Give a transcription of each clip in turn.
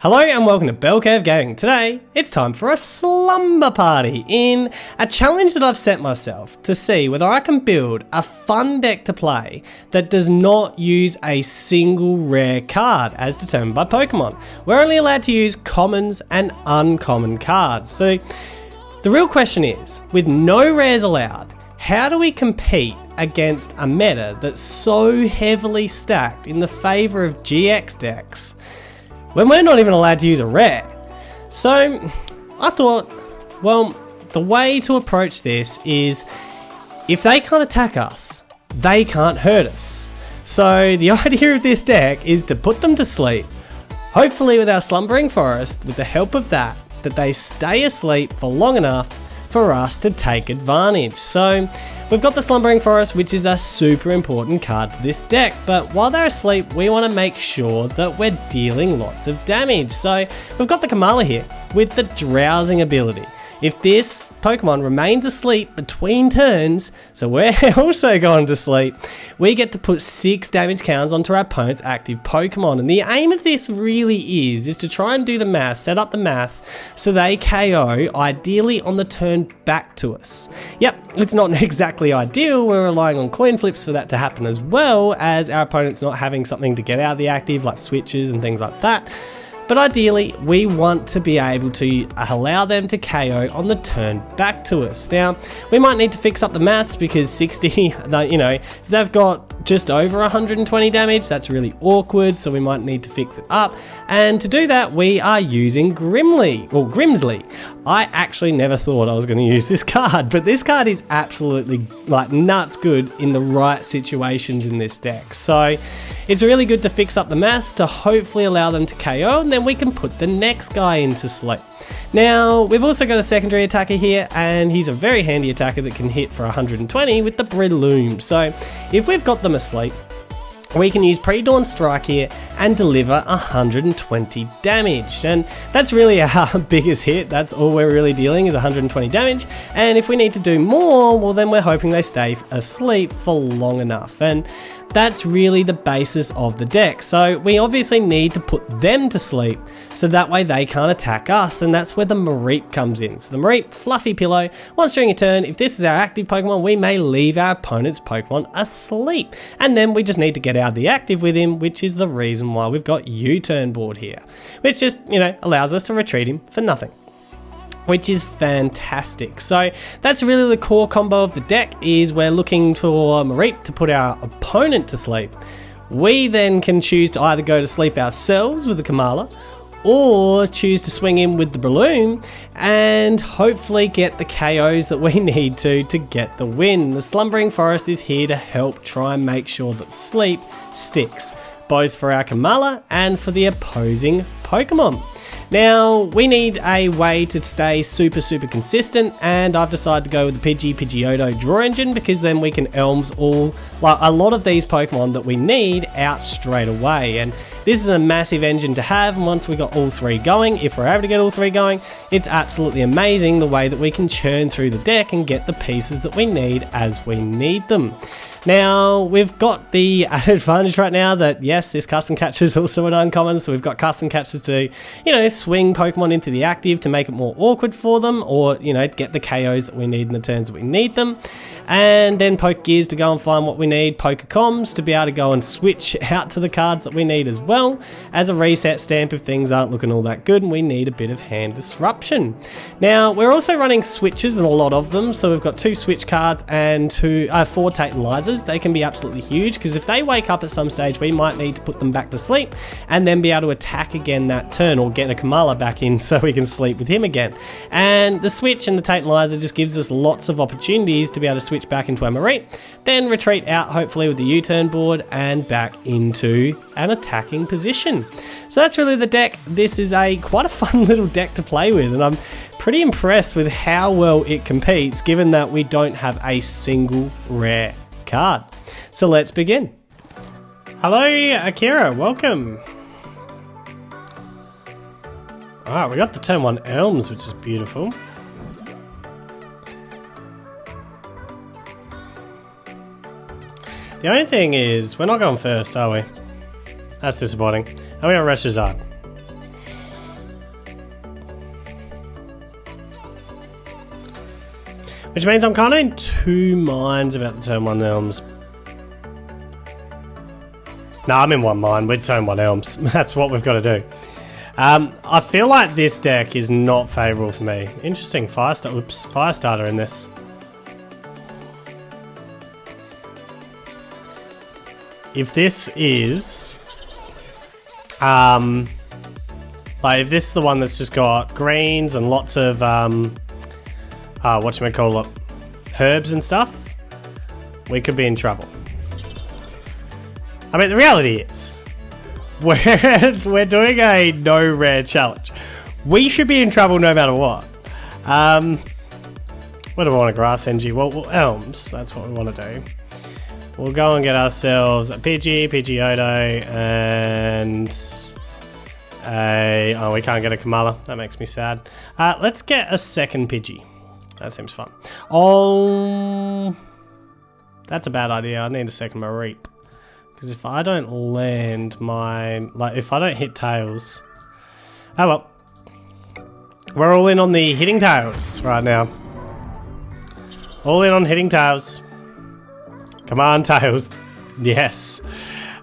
Hello and welcome to Bell Curve Gaming. Today, it's time for a Slumber Party in a challenge that I've set myself to see whether I can build a fun deck to play that does not use a single rare card as determined by Pokemon. We're only allowed to use commons and uncommon cards. So the real question is, with no rares allowed, how do we compete against a meta that's so heavily stacked in the favour of GX decks when we're not even allowed to use a rare? So I thought, well, the way to approach this is if they can't attack us, they can't hurt us. So the idea of this deck is to put them to sleep, hopefully with our Slumbering Forest, with the help of that they stay asleep for long enough for us to take advantage. So we've got the Slumbering Forest, which is a super important card to this deck, but while they're asleep, we want to make sure that we're dealing lots of damage. So we've got the Komala here with the drowsing ability. If this Pokemon remains asleep between turns, so we're also going to sleep, we get to put 6 damage counters onto our opponent's active Pokemon. And the aim of this really is to try and do the maths, set up the maths, so they KO, ideally on the turn back to us. Yep, it's not exactly ideal. We're relying on coin flips for that to happen, as well as our opponent's not having something to get out of the active, like switches and things like that. But ideally, we want to be able to allow them to KO on the turn back to us. Now, we might need to fix up the maths because 60, if they've got just over 120 damage, that's really awkward, so we might need to fix it up. And to do that, we are using Grimsley. I actually never thought I was going to use this card, but this card is absolutely like nuts good in the right situations in this deck. So it's really good to fix up the maths to hopefully allow them to KO, and then we can put the next guy into sleep. Now, we've also got a secondary attacker here, and he's a very handy attacker that can hit for 120 with the Breloom. So if we've got them asleep, we can use Pre-Dawn Strike here and deliver 120 damage. And that's really our biggest hit. That's all we're really dealing is 120 damage. And if we need to do more, well, then we're hoping they stay asleep for long enough. And that's really the basis of the deck. So we obviously need to put them to sleep so that way they can't attack us, and that's where the Mareep comes in. So the Mareep, fluffy pillow. Once during a turn, if this is our active Pokemon, we may leave our opponent's Pokemon asleep, and then we just need to get out of the active with him, which is the reason why we've got U-turn board here, which just, allows us to retreat him for nothing, which is fantastic. So that's really the core combo of the deck, is we're looking for Mareep to put our opponent to sleep. We then can choose to either go to sleep ourselves with the Komala, or choose to swing in with the Breloom and hopefully get the KOs that we need to get the win. The Slumbering Forest is here to help try and make sure that sleep sticks, both for our Komala and for the opposing Pokemon. Now, we need a way to stay super consistent, and I've decided to go with the PTCGO draw engine, because then we can Elms a lot of these Pokemon that we need out straight away. And this is a massive engine to have, and once we got all 3 going, if we're able to get all 3 going, it's absolutely amazing the way that we can churn through the deck and get the pieces that we need as we need them. Now, we've got the added advantage right now that, yes, this custom catcher is also an uncommon, so we've got custom catchers to, swing Pokemon into the active to make it more awkward for them, or, get the KOs that we need in the turns that we need them. And then Poke Gears to go and find what we need, Pokecoms to be able to go and switch out to the cards that we need as well, as a reset stamp if things aren't looking all that good and we need a bit of hand disruption. Now, we're also running switches, and a lot of them, so we've got 2 switch cards and 4 Tantalizers. They can be absolutely huge, because if they wake up at some stage, we might need to put them back to sleep and then be able to attack again that turn, or get a Komala back in so we can sleep with him again. And the switch and the Tantalizer just gives us lots of opportunities to be able to switch back into our Mareep, then retreat out hopefully with the U-turn board and back into an attacking position. So that's really the deck. This is quite a fun little deck to play with, and I'm pretty impressed with how well it competes, given that we don't have a single rare card. So let's begin. Hello, Akira, welcome. Alright, we got the turn 1 Elms, which is beautiful. The only thing is, we're not going first, are we? That's disappointing. And we got Reshizard. Which means I'm kind of in two minds about the turn 1 Elms. No, I'm in one mind with turn 1 Elms. That's what we've got to do. I feel like this deck is not favourable for me. Interesting fire starter in this. If this is... like if this is the one that's just got greens and lots of whatchamacallit, herbs and stuff, we could be in trouble. I mean, the reality is, we're doing a no rare challenge. We should be in trouble no matter what. What do we want? A grass NG? Well, Elms. That's what we want to do. We'll go and get ourselves a PTCGO, and oh, we can't get a Komala. That makes me sad. Let's get a second Pidgey. That seems fun. Oh, that's a bad idea. I need a second Mareep. Because if I don't land my... like, if I don't hit Tails... oh well. We're all in on the hitting Tails right now. All in on hitting Tails. Come on, Tails. Yes.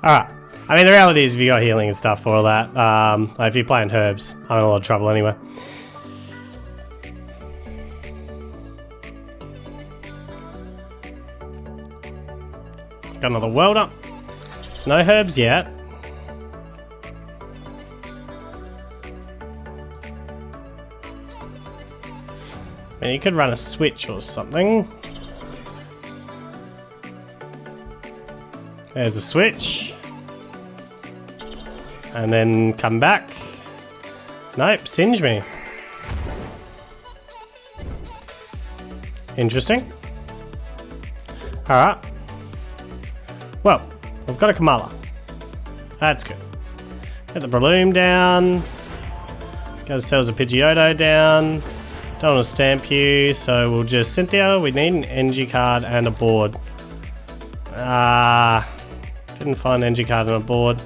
Alright. I mean, the reality is if you got healing and stuff for all that, like if you're playing herbs, I'm in a lot of trouble anyway. Got another world up. There's no herbs yet. I mean, you could run a switch or something. There's a switch. And then come back. Nope, singe me. Interesting. Alright. Well, we've got a Komala. That's good. Get the Breloom down. Get ourselves a Pidgeotto down. Don't want to stamp you, so we'll just... Cynthia, we need an NG card and a board. Didn't find an NG card and a board.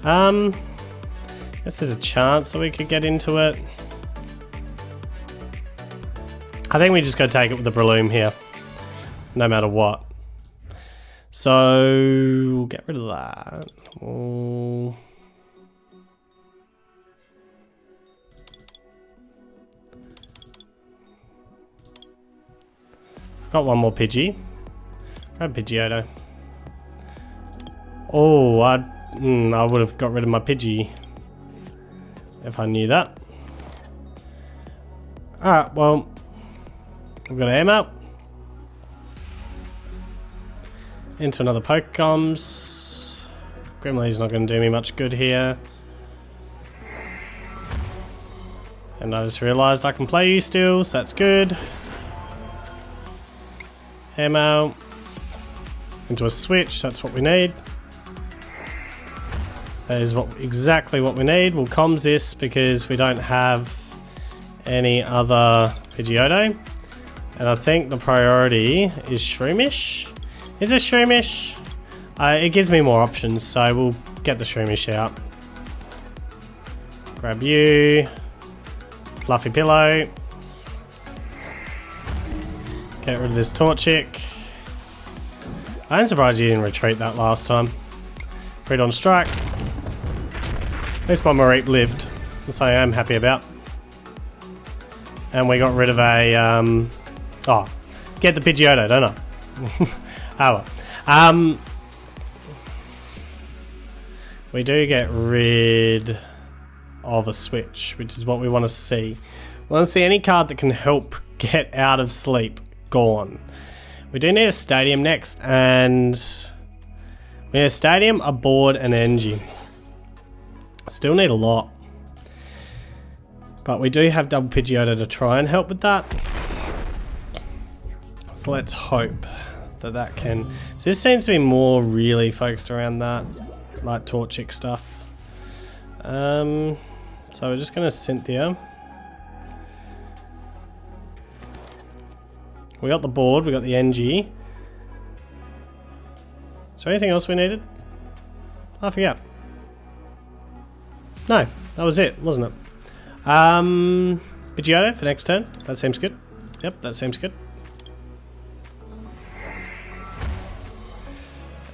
Guess there's a chance that we could get into it. I think we just gotta take it with the Breloom here. No matter what. So, we'll get rid of that. Oh. Got one more Pidgey. Grab Pidgeotto. Oh, I would have got rid of my Pidgey if I knew that. Alright, well, we've got aim out. Into another Pokecoms. Grimly's not going to do me much good here. And I just realised I can play you still, so that's good. Aim out. Into a switch, that's what we need. That is exactly what we need. We'll comms this because we don't have any other Pidgeotto. And I think the priority is Shroomish. Is it Shroomish? It gives me more options, so we'll get the Shroomish out. Grab you. Fluffy Pillow. Get rid of this Torchic. I'm surprised you didn't retreat that last time. Crit on strike. At least my Mareep lived. That's what I am happy about. And we got rid of a... oh, get the Pidgeotto, don't I? Oh well. We do get rid of a switch, which is what we want to see. We want to see any card that can help get out of sleep. Gone. We do need a stadium next, and we need a stadium, a board, and energy. Still need a lot. But we do have double Pidgeotto to try and help with that. So let's hope that that can... So this seems to be more really focused around that, like Torchic stuff. So we're just going to Cynthia. We got the board, we got the NG. Is there anything else we needed? I forget. No, that was it, wasn't it? Pidgeotto for next turn. That seems good. Yep, that seems good.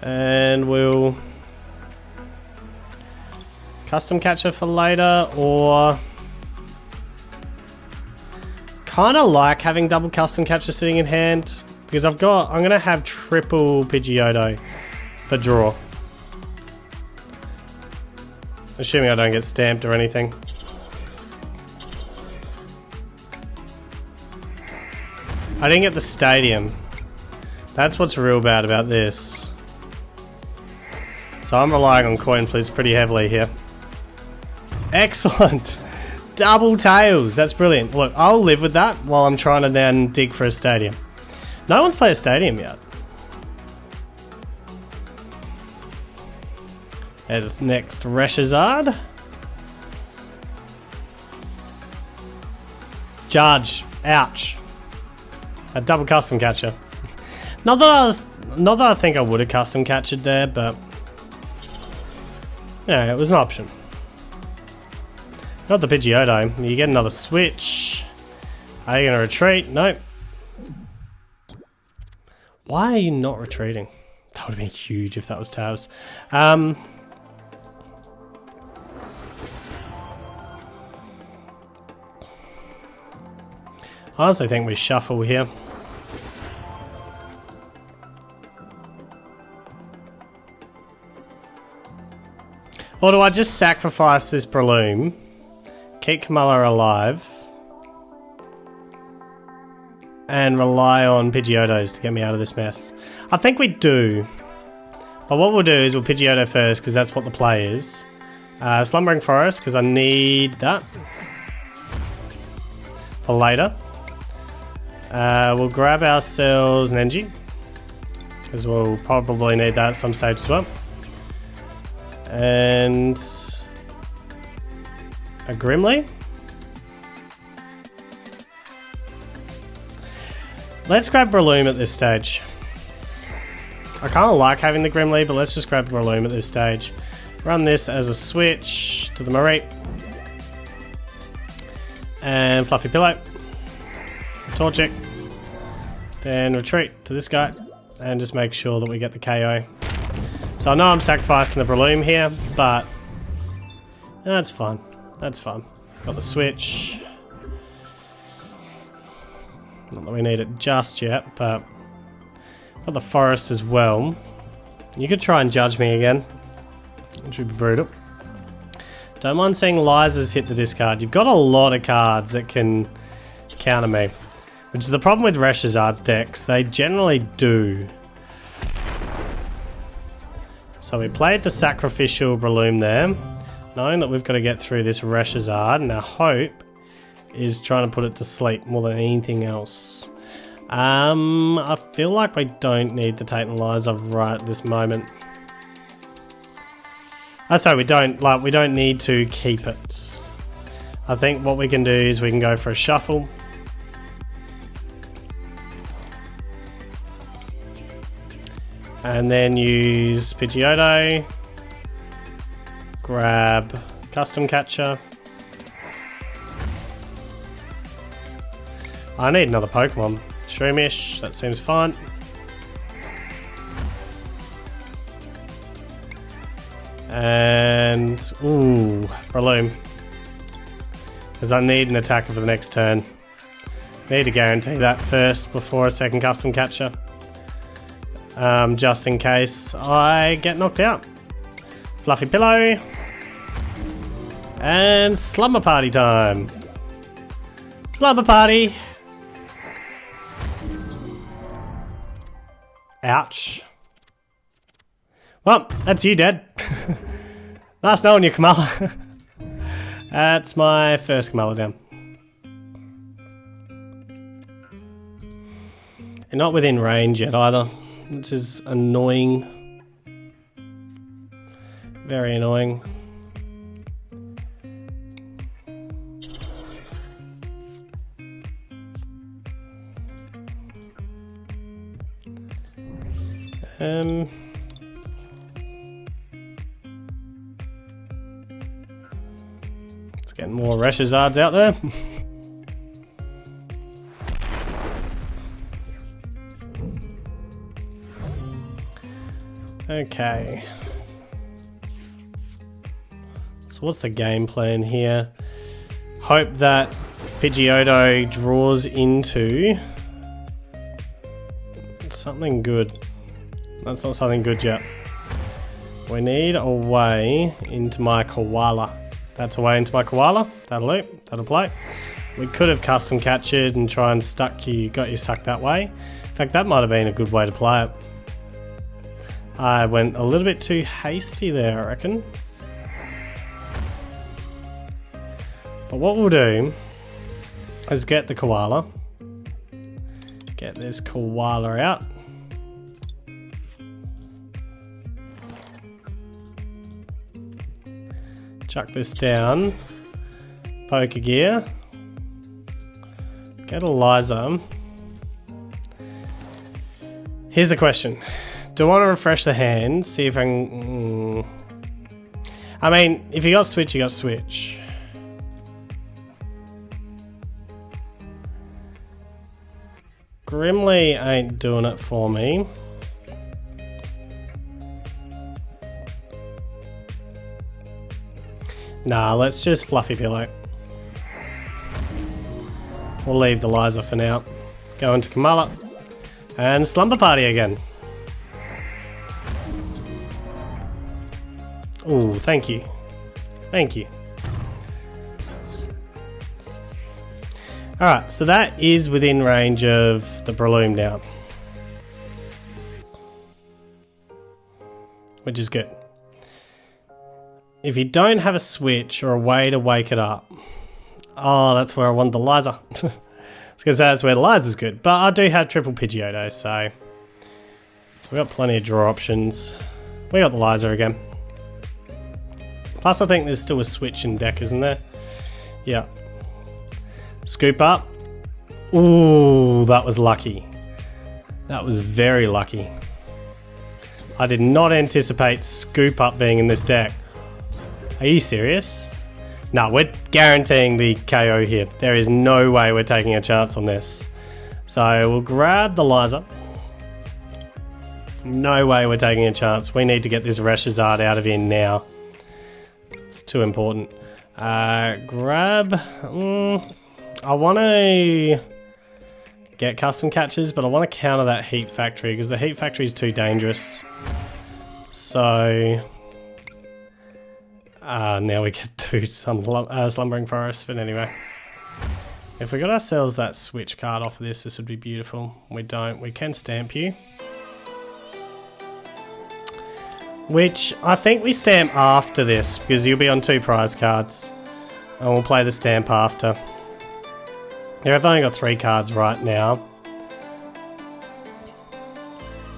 And we'll custom catcher for later, or kind of like having double custom catcher sitting in hand because I'm gonna have triple Pidgeotto for draw. Assuming I don't get stamped or anything. I didn't get the stadium. That's what's real bad about this. So I'm relying on coin flips pretty heavily here. Excellent! Double tails! That's brilliant. Look, I'll live with that while I'm trying to then dig for a stadium. No one's played a stadium yet. There's this next Reshizard. Judge. Ouch. A double custom catcher. Not that I think I would have custom catchered there, but yeah, it was an option. Not the Pidgeotto. You get another switch. Are you going to retreat? Nope. Why are you not retreating? That would have been huge if that was Tavs. I honestly think we shuffle here. Or do I just sacrifice this Breloom, keep Komala alive, and rely on Pidgeotos to get me out of this mess? I think we do. But what we'll do is we'll Pidgeotto first, because that's what the play is. Slumbering Forest, because I need that for later. We'll grab ourselves an Engie, because we'll probably need that at some stage as well. And a Grimly. Let's grab Breloom at this stage. I kind of like having the Grimly, but let's just grab Breloom at this stage. Run this as a switch to the Mareep. And Fluffy Pillow. Torchic. Then retreat to this guy. And just make sure that we get the KO. So I know I'm sacrificing the Breloom here, but that's fine. That's fine. Got the switch. Not that we need it just yet, but got the forest as well. You could try and judge me again, which would be brutal. Don't mind seeing Liza's hit the discard. You've got a lot of cards that can counter me, which is the problem with Reshizard's decks. They generally do. So we played the sacrificial Breloom there, knowing that we've got to get through this Reshizard, and our hope is trying to put it to sleep more than anything else. I feel like we don't need the Tate and Liza right at this moment. Sorry, we don't need to keep it. I think what we can do is we can go for a shuffle. And then use Pidgeotto, grab custom catcher. I need another Pokemon. Shroomish, that seems fine. And ooh, Breloom, because I need an attacker for the next turn. Need to guarantee that first before a second custom catcher. Just in case I get knocked out. Fluffy Pillow. And Slumber Party time. Slumber Party. Ouch. Well, that's you dead. Nice knowing you, Komala. That's my first Komala down. You're not within range yet either. Which is annoying. Very annoying. Let's get more Reshizards out there. Okay. So what's the game plan here? Hope that Pidgeotto draws into something good. That's not something good yet. We need a way into my Koala. That's a way into my Koala. That'll do. That'll play. We could have custom captured and try and got you stuck that way. In fact, that might have been a good way to play it. I went a little bit too hasty there, I reckon. But what we'll do is get the Koala. Get this Koala out. Chuck this down. Poker gear. Get Eliza. Here's the question. Do I want to refresh the hand? See if I can... I mean, if you got Switch, you got Switch. Grimly ain't doing it for me. Nah, let's just Fluffy Pillow. We'll leave the Liza for now. Go into Komala. And Slumber Party again. Ooh, thank you. Thank you. Alright, so that is within range of the Breloom now. Which is good. If you don't have a switch or a way to wake it up... Oh, that's where I want the Liza. I was going to say that's where the Liza's good. But I do have triple Pidgeotto, so... So we've got plenty of draw options. We got the Liza again. Plus I think there's still a switch in deck, isn't there? Yeah. Scoop up. Ooh, that was lucky. That was very lucky. I did not anticipate Scoop Up being in this deck. Are you serious? No, we're guaranteeing the KO here. There is no way we're taking a chance on this. So we'll grab the Liza. No way we're taking a chance. We need to get this Reshizard out of here now. It's too important. Grab... I want to get custom catches, but I want to counter that Heat Factory because the Heat Factory is too dangerous. So now we get to some Slumbering Forest, but anyway. If we got ourselves that switch card off of this would be beautiful. We don't. We can stamp you. Which I think we stamp after this because you'll be on 2 prize cards. And we'll play the stamp after. Yeah, I've only got 3 cards right now.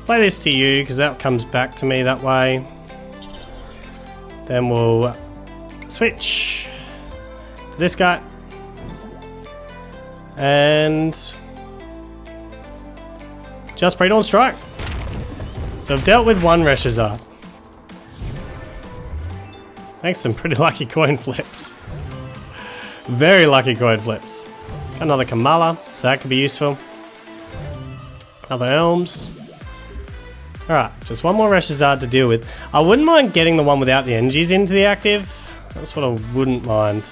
Play this to you because that comes back to me that way. Then we'll switch to this guy. And just Pre-Dawn Strike. So I've dealt with 1 Reshizard. Makes some pretty lucky coin flips. Very lucky coin flips. Another Komala, so that could be useful. Another Elms. Alright, just 1 more Reshizard to deal with. I wouldn't mind getting the one without the energies into the active. That's what I wouldn't mind.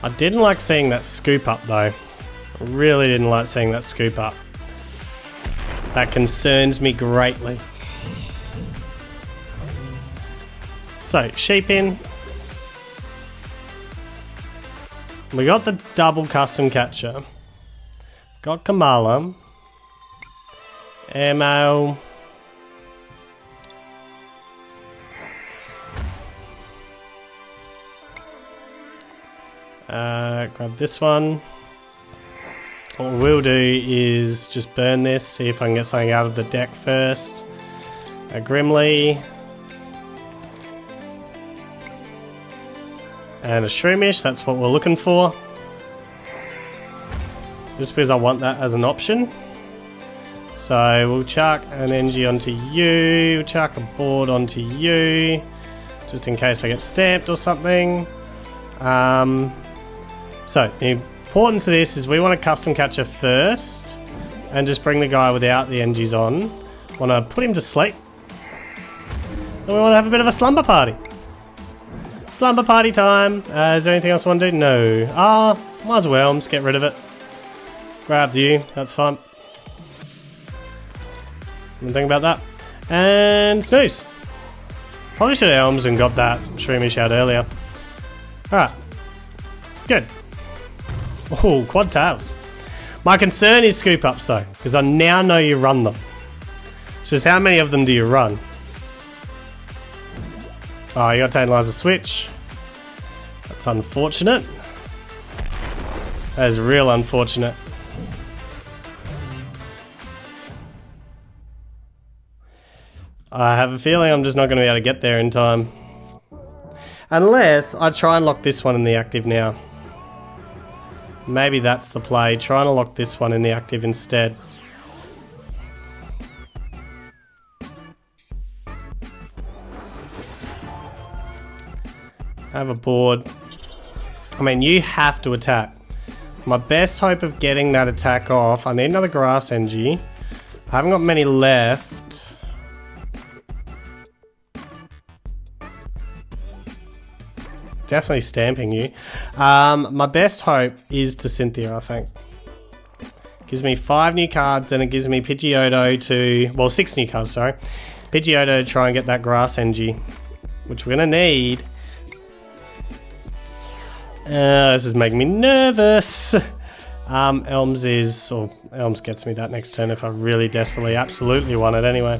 I didn't like seeing that Scoop Up though. I really didn't like seeing that Scoop Up. That concerns me greatly. So, sheep in. We got the double custom catcher. Got Komala. Ammo. Grab this one. What we'll do is just burn this, see if I can get something out of the deck first. A Grimly. And a Shroomish, that's what we're looking for. Just because I want that as an option. So we'll chuck an energy onto you, we'll chuck a board onto you, just in case I get stamped or something. So the importance of this is we want a custom catcher first, and just bring the guy without the NGs on. Want to put him to sleep. Then we want to have a bit of a slumber party. Slumber party time. Is there anything else I want to do? No. Might as well. Just get rid of it. Grab you. That's fine. Didn't think about that. And snooze. Probably should have Elms and got that Shroomish out earlier. Alright. Good. Oh, quad tails. My concern is scoop ups though, because I now know you run them. It's just how many of them do you run? Oh, you got Tantalizer switch. That's unfortunate. That is real unfortunate. I have a feeling I'm just not going to be able to get there in time. Unless I try and lock this one in the active now. Maybe that's the play. Trying to lock this one in the active instead. Have a board. I mean, you have to attack. My best hope of getting that attack off. I need another Grass NG. I haven't got many left. Definitely stamping you. My best hope is to Cynthia, I think. Gives me 5 new cards and it gives me Pidgeotto to... Well, 6 new cards, sorry. Pidgeotto to try and get that Grass NG. Which we're going to need. This is making me nervous. Elms gets me that next turn if I really desperately absolutely want it anyway.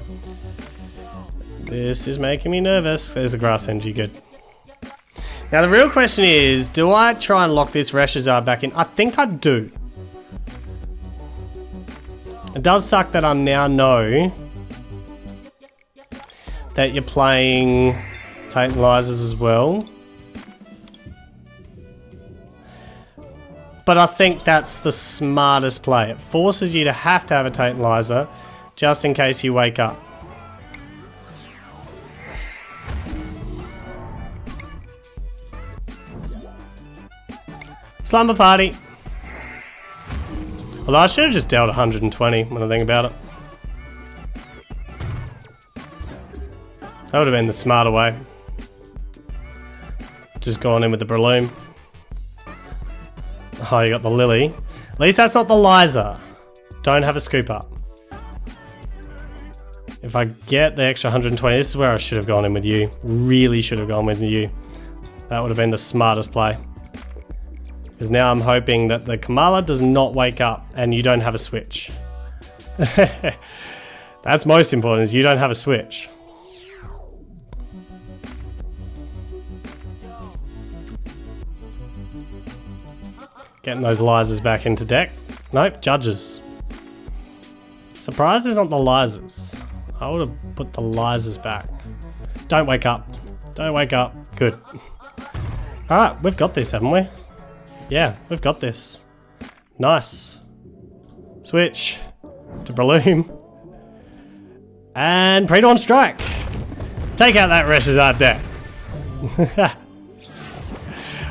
This is making me nervous. There's the Grass NG, good. Now the real question is, do I try and lock this Reshizard back in? I think I do. It does suck that I now know that you're playing Tantalizers as well. But I think that's the smartest play. It forces you to have a Tantalizer just in case you wake up. Slumber Party. Although I should have just dealt 120 when I think about it. That would have been the smarter way. Just gone in with the Breloom. Oh, you got the Lily. At least that's not the Liza. Don't have a scoop up. If I get the extra 120, this is where I should have gone in with you. Really should have gone with you. That would have been the smartest play. Because now I'm hoping that the Komala does not wake up and you don't have a switch. That's most important, is you don't have a switch. Getting those Lizers back into deck. Nope, Judges. Surprised there's not the Lizers. I would have put the Lizers back. Don't wake up. Don't wake up. Good. Alright, we've got this, haven't we? Yeah, we've got this. Nice. Switch to Breloom. And Pre-Dawn Strike. Take out that Reshizard deck.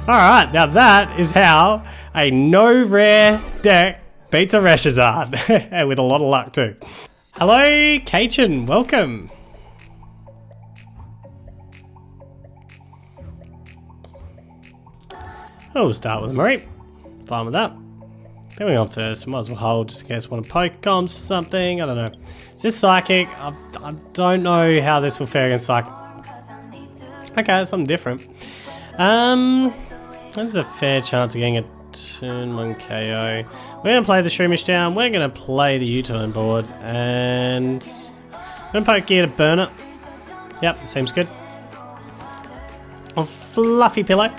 Alright, now that is how a no rare deck beats a Reshizard. And with a lot of luck too. Hello, Kachin, welcome. We'll start with Mareep. Fine with that. Going on first, might as well hold just in case I want to poke comms for something. I don't know. Is this Psychic? I don't know how this will fare against Psychic. Okay, that's something different. There's a fair chance of getting a turn 1 KO. We're going to play the Shroomish down. We're going to play the U-turn board. And I'm going to poke gear to burn it. Yep, seems good. A fluffy pillow.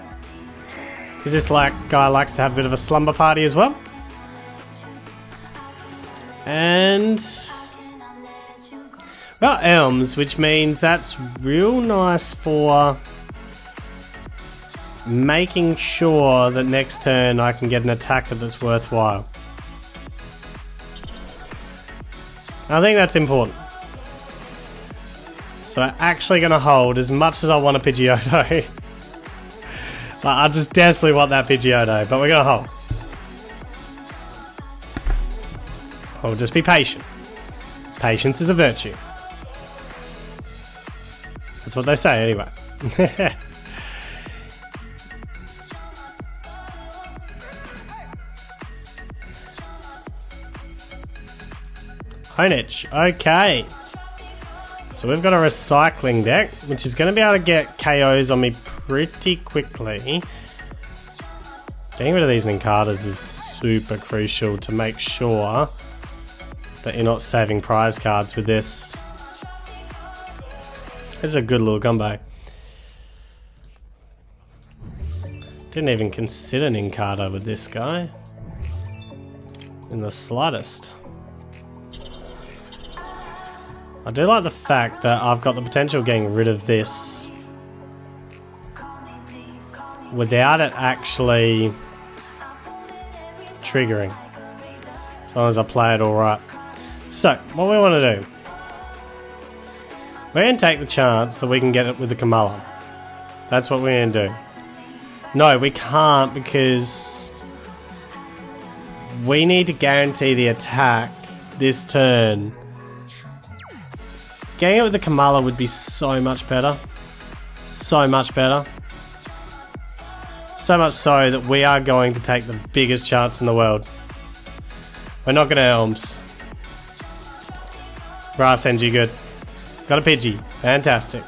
Because this guy likes to have a bit of a slumber party as well. And got Elms, which means that's real nice for making sure that next turn I can get an attacker that's worthwhile. I think that's important. So I'm actually going to hold as much as I want a Pidgeotto. I just desperately want that Pidgeotto, but we're going to hold. We'll just be patient. Patience is a virtue. That's what they say anyway. Honage, okay. So we've got a recycling deck, which is going to be able to get KOs on me pretty quickly. Getting rid of these Ninkadas is super crucial to make sure that you're not saving prize cards with this. This is a good little combo. Didn't even consider Ninkata with this guy in the slightest. I do like the fact that I've got the potential of getting rid of this without it actually triggering, as long as I play it alright. So, what we want to do, we're going to take the chance that we can get it with the Komala. That's what we're going to do. No, we can't, because we need to guarantee the attack this turn. Getting it with the Komala would be so much better. So much better. So much so that we are going to take the biggest chance in the world. We're not going to Elms. Grass NG, good. Got a Pidgey. Fantastic.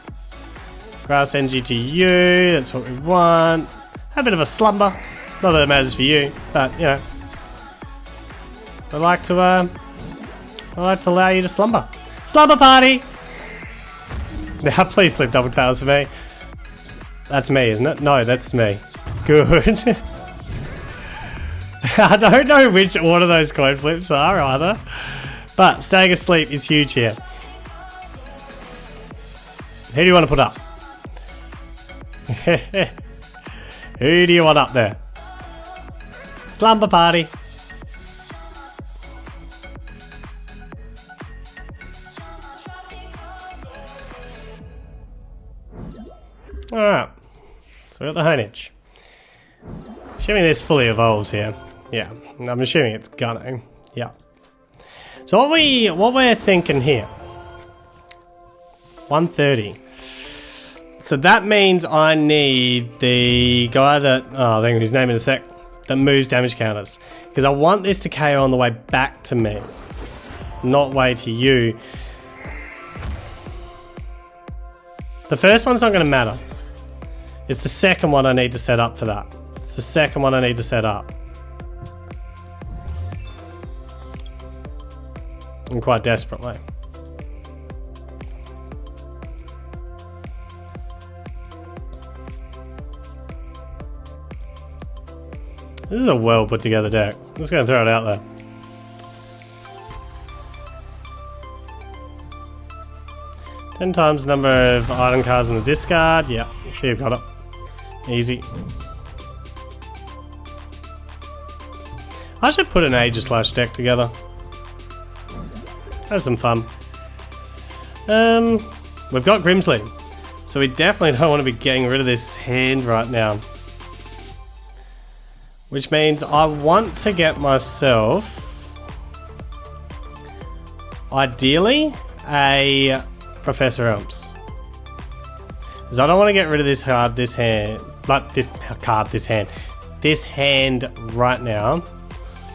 Grass NG to you. That's what we want. A bit of a slumber. Not that it matters for you, but you know. I like to allow you to slumber. Slumber Party! Now please flip double tails for me. That's me, isn't it? No, that's me. Good. I don't know which order those coin flips are either. But staying asleep is huge here. Who do you want to put up? Who do you want up there? Slumber Party. Alright. So we got the Honage. Assuming this fully evolves here. Yeah. I'm assuming it's gonna. Yeah. So what we're thinking here. 130. So that means I need the guy that, I'll think of his name in a sec, that moves damage counters. Because I want this to KO on the way back to me, not way to you. The first one's not going to matter. It's the second one I need to set up for that. It's the second one I need to set up. And quite desperately. This is a well put together deck. I'm just going to throw it out there. Ten times the number of item cards in the discard. Yeah, so you've got it. Easy. I should put an Aegislash deck together. Have some fun. We've got Grimsley, so we definitely don't want to be getting rid of this hand right now. Which means I want to get myself, ideally, a Professor Elms. Because I don't want to get rid of this card, this hand, but this card, this hand. This hand right now.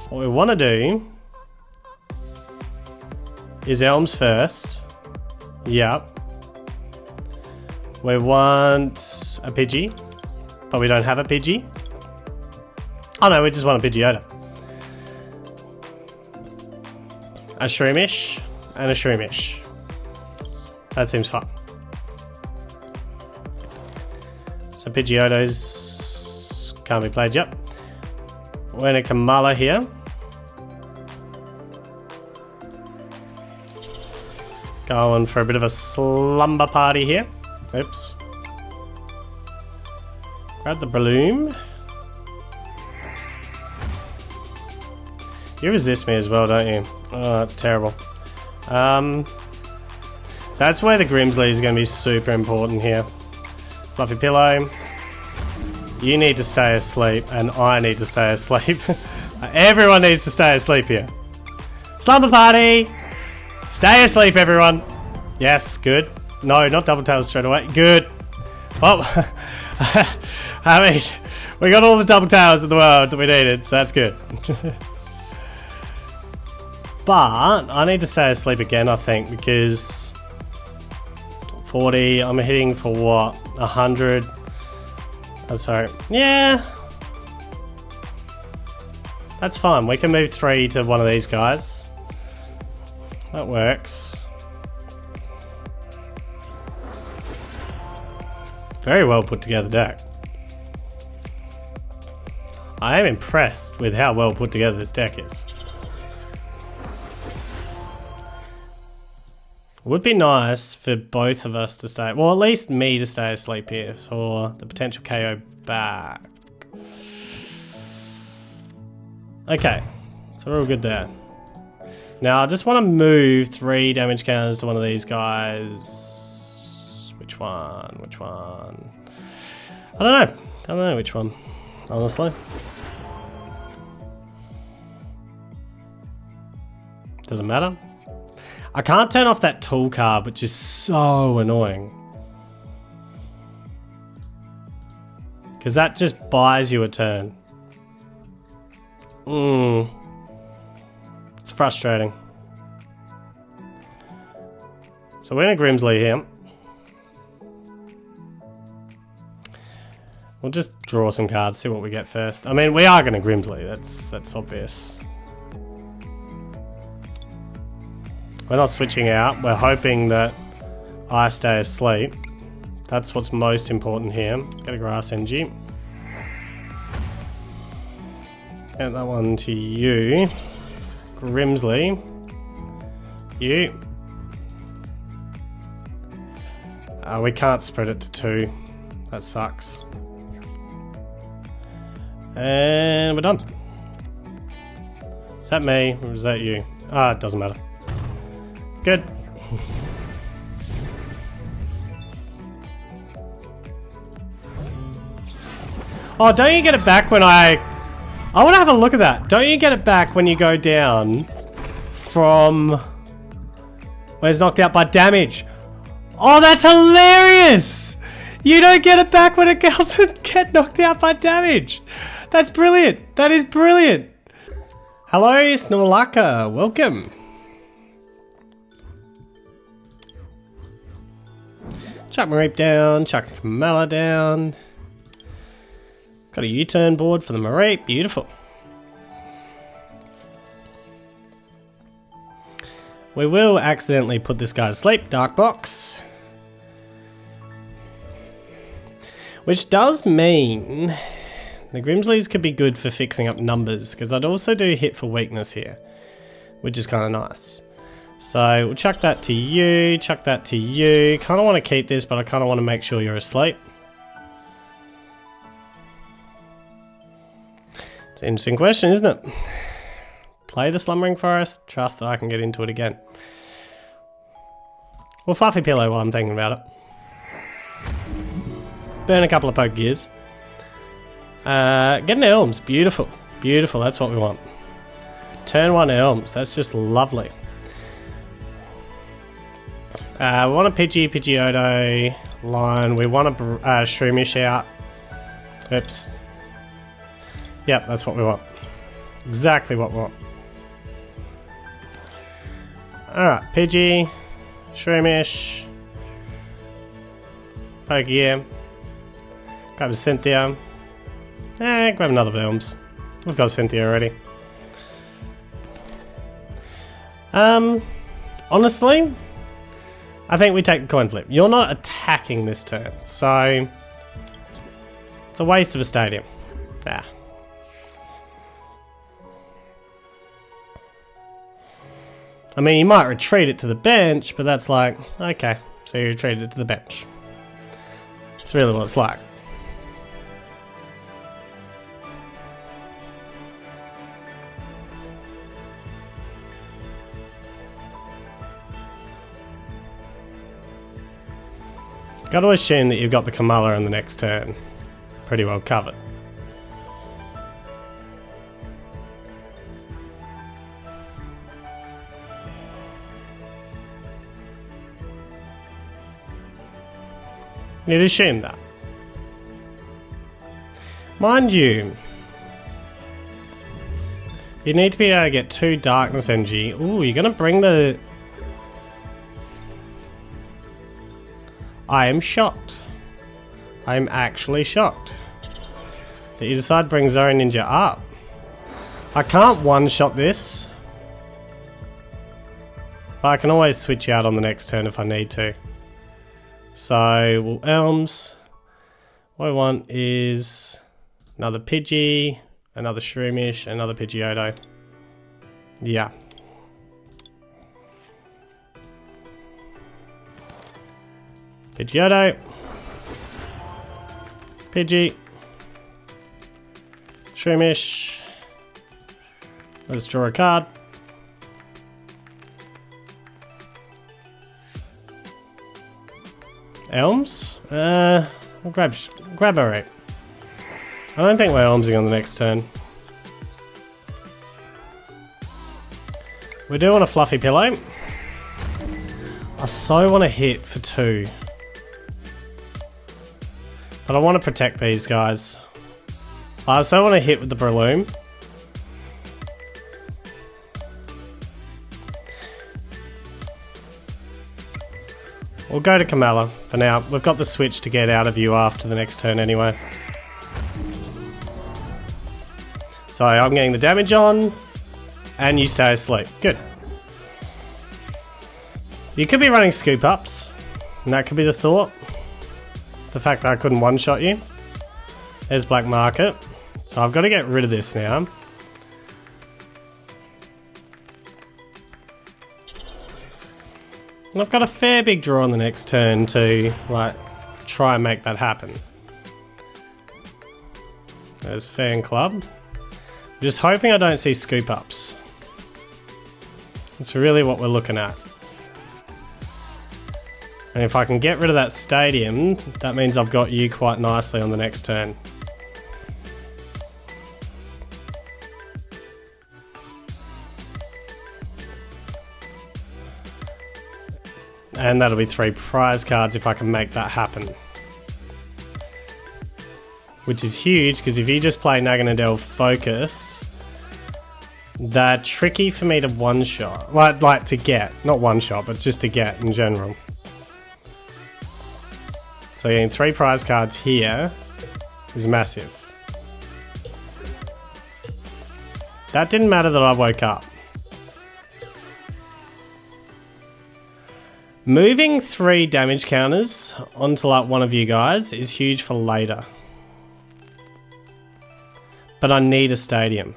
What we want to do is Elms first. Yep. We want a Pidgey, but we don't have a Pidgey. Oh no, we just want a Pidgeotto. A Shroomish and a Shroomish. That seems fun. So Pidgeotos can't be played, yep. We're in a Komala here. Going for a bit of a slumber party here. Oops. Grab the Breloom. You resist me as well, don't you? Oh, that's terrible. That's where the Grimsley is going to be super important here. Fluffy Pillow. You need to stay asleep, and I need to stay asleep. Everyone needs to stay asleep here. Slumber Party! Stay asleep, everyone. Yes, good. No, not double tails straight away. Good. Well, I mean, we got all the double tails in the world that we needed, so that's good. But I need to stay asleep again, I think, because 40, I'm hitting for what? 100. Oh, sorry. Yeah. That's fine. We can move 3 to one of these guys. That works. Very well put together deck. I am impressed with how well put together this deck is. Would be nice for both of us to stay, well, at least me to stay asleep here for the potential KO back. Okay, so we're all good there. Now I just want to move 3 damage counters to one of these guys. Which one? Which one? I don't know. I don't know which one, honestly. Doesn't matter. I can't turn off that tool card, which is so annoying. Because that just buys you a turn. It's frustrating. So we're in a Grimsley here. We'll just draw some cards, see what we get first. I mean, we are going to Grimsley, that's obvious. We're not switching out, we're hoping that I stay asleep. That's what's most important here. Get a Grass Energy. Get that one to you. Grimsley. You. We can't spread it to 2. That sucks. And we're done. Is that me or is that you? Ah, it doesn't matter. Good. Oh, don't you get it back when I want to have a look at that. Don't you get it back when you go down from when it's knocked out by damage? Oh, that's hilarious! You don't get it back when it doesn't get knocked out by damage. That's brilliant. That is brilliant. Hello, Snorlaka. Welcome. Chuck Mareep down, chuck Komala down. Got a U-turn board for the Mareep, beautiful. We will accidentally put this guy to sleep, Dark Box. Which does mean the Grimsleys could be good for fixing up numbers, because I'd also do hit for weakness here, which is kind of nice. So we'll chuck that to you, chuck that to you. Kind of want to keep this, but I kind of want to make sure you're asleep. It's an interesting question, isn't it? Play the Slumbering Forest, trust that I can get into it again. Well, Fluffy Pillow while I'm thinking about it. Burn a couple of poke gears. Get an Elms, beautiful. Beautiful, that's what we want. Turn 1 Elms, that's just lovely. We want a Pidgeotto line. We want a Shroomish out. Oops. Yep, that's what we want. Exactly what we want. Alright, Pidgey, Shroomish, Pokegear, grab a Cynthia. Grab another Elms. We've got Cynthia already. Honestly, I think we take the coin flip. You're not attacking this turn, so it's a waste of a stadium. There. I mean, you might retreat it to the bench, but that's like, okay, so you retreated it to the bench. It's really what it's like. Got to assume that you've got the Komala in the next turn. Pretty well covered. You'd assume that. Mind you, you need to be able to get 2 darkness energy. Ooh, you're gonna bring the... I am shocked. I am actually shocked that you decide to bring Zoro Ninja up. I can't one-shot this. But I can always switch out on the next turn if I need to. So, well, Elms. What I want is another Pidgey, another Shroomish, another Pidgeotto. Yeah. Pidgeotto. Pidgey. Shroomish. Let's draw a card. Elms? I'll grab Mareep. I don't think we're Elmsing on the next turn. We do want a fluffy pillow. I so want to hit for 2. But I want to protect these guys. I so want to hit with the Breloom. We'll go to Komala for now. We've got the switch to get out of you after the next turn anyway. So I'm getting the damage on, and you stay asleep. Good. You could be running scoop ups, and that could be the thought. The fact that I couldn't one-shot you. There's Black Market. So I've got to get rid of this now. And I've got a fair big draw on the next turn to, like, try and make that happen. There's Fan Club. Just hoping I don't see scoop ups. That's really what we're looking at. And if I can get rid of that stadium, that means I've got you quite nicely on the next turn. And that'll be 3 prize cards if I can make that happen. Which is huge, because if you just play Naganadel focused, they're tricky for me to one-shot. Like to get. Not one-shot, but just to get in general. So getting 3 prize cards here is massive. That didn't matter that I woke up. Moving 3 damage counters onto like one of you guys is huge for later. But I need a stadium.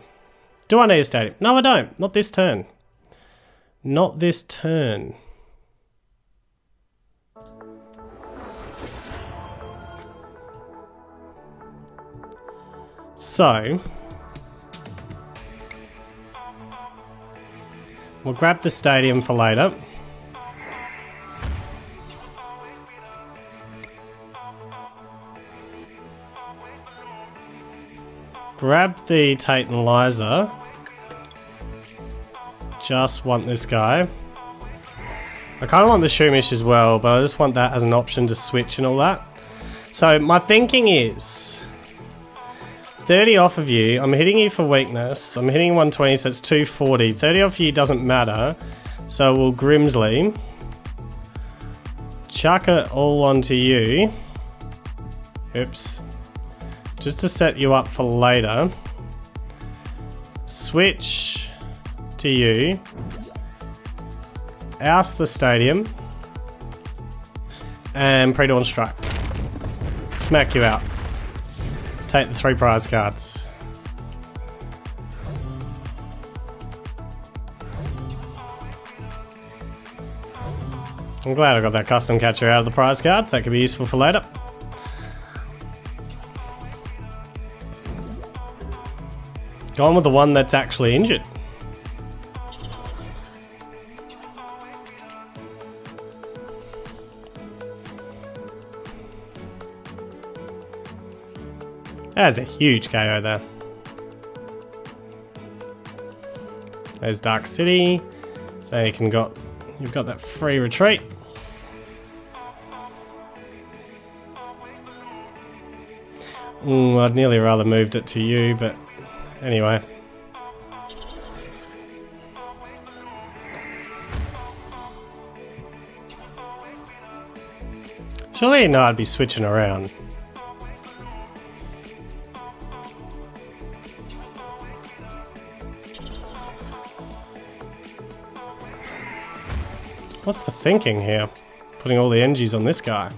Do I need a stadium? No, I don't. Not this turn. Not this turn. So we'll grab the stadium for later. Grab the Tate and Liza. Just want this guy. I kind of want the Shroomish as well, but I just want that as an option to switch and all that. So my thinking is 30 off of you. I'm hitting you for weakness. I'm hitting 120, so it's 240. 30 off you doesn't matter. So we'll Grimsley. Chuck it all onto you. Oops. Just to set you up for later. Switch to you. Oust the stadium. And pre-dawn strike. Smack you out. Take the 3 prize cards. I'm glad I got that custom catcher out of the prize cards. That could be useful for later. Go on with the one that's actually injured. That's a huge KO there. There's Dark City. So you've got that free retreat. I'd nearly rather moved it to you, but anyway. Surely you know I'd be switching around. What's the thinking here? Putting all the energies on this guy.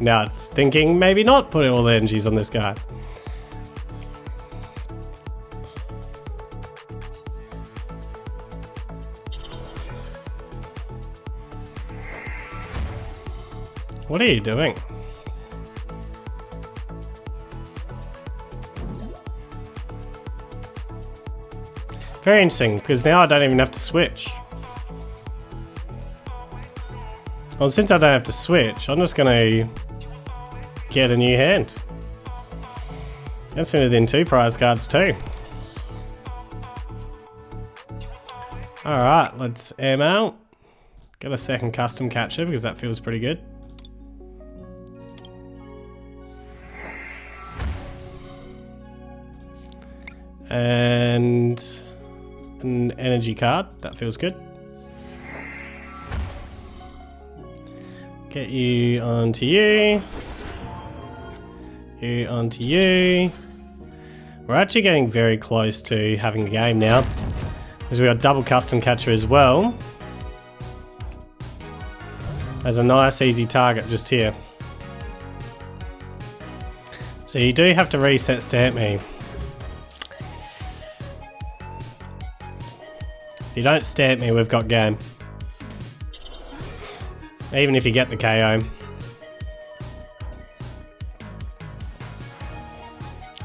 Now it's thinking maybe not putting all the energies on this guy. What are you doing? Very interesting, because now I don't even have to switch. Well, since I don't have to switch, I'm just going to get a new hand. That's within 2 prize cards too. Alright, let's aim out. Get a second custom capture because that feels pretty good. And an energy card, that feels good. Get you onto you. You onto you. We're actually getting very close to having a game now, because we got double custom catcher as well. There's a nice easy target just here. So you do have to reset stamp me. If you don't stamp me, we've got game. Even if you get the KO.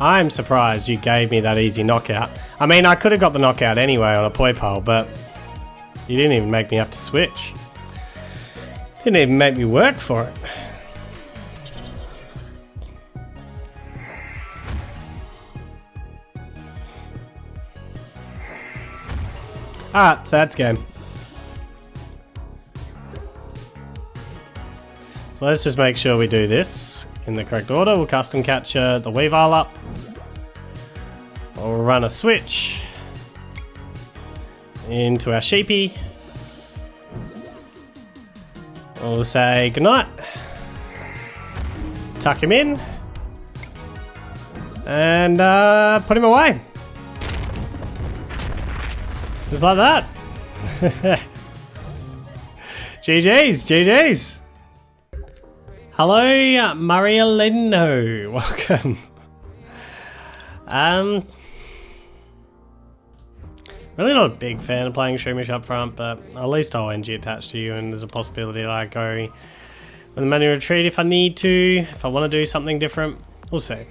I'm surprised you gave me that easy knockout. I mean, I could have got the knockout anyway on a poi pole, but you didn't even make me have to switch. Didn't even make me work for it. Alright, so that's game. So let's just make sure we do this in the correct order. We'll custom capture the Weavile up. We'll run a switch into our sheepy. We'll say goodnight. Tuck him in. And put him away. Just like that. GG's, GG's. Hello, Marialino. Welcome. Really not a big fan of playing Shroomish up front, but at least I'll NG attached to you, and there's a possibility that I go with a manual retreat if I need to, if I want to do something different. We'll see.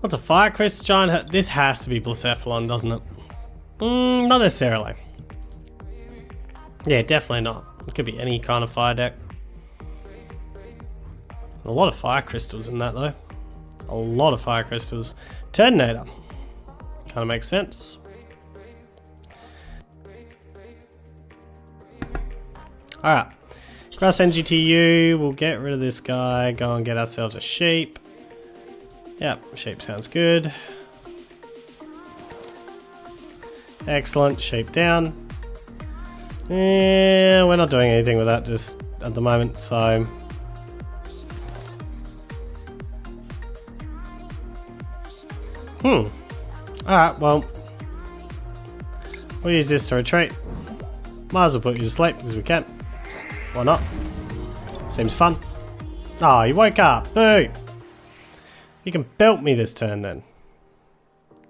What's a Fire Crest Giant? This has to be Blacephalon, doesn't it? Not necessarily. Yeah, definitely not. It could be any kind of fire deck. A lot of fire crystals in that though. A lot of fire crystals. Turtonator. Kind of makes sense. Alright. Grass NGTU. We'll get rid of this guy. Go and get ourselves a sheep. Yep, sheep sounds good. Excellent. Sheep down. Yeah, we're not doing anything with that just at the moment, so... Alright, well... we'll use this to retreat. Might as well put you to sleep, because we can. Why not? Seems fun. Oh, you woke up! Boo! You can belt me this turn then.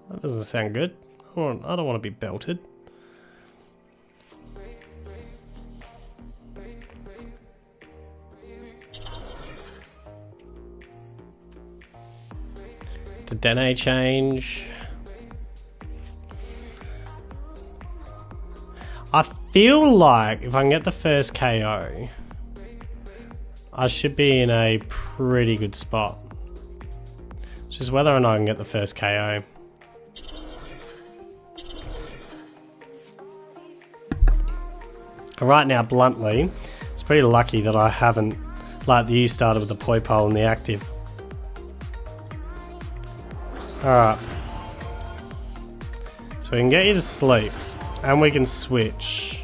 That doesn't sound good. I don't want to be belted. To Dene change. I feel like if I can get the first KO, I should be in a pretty good spot. It's just whether or not I can get the first KO. Right now, bluntly, it's pretty lucky that I haven't, like you started with the Poipole and the active. Alright. So we can get you to sleep. And we can switch.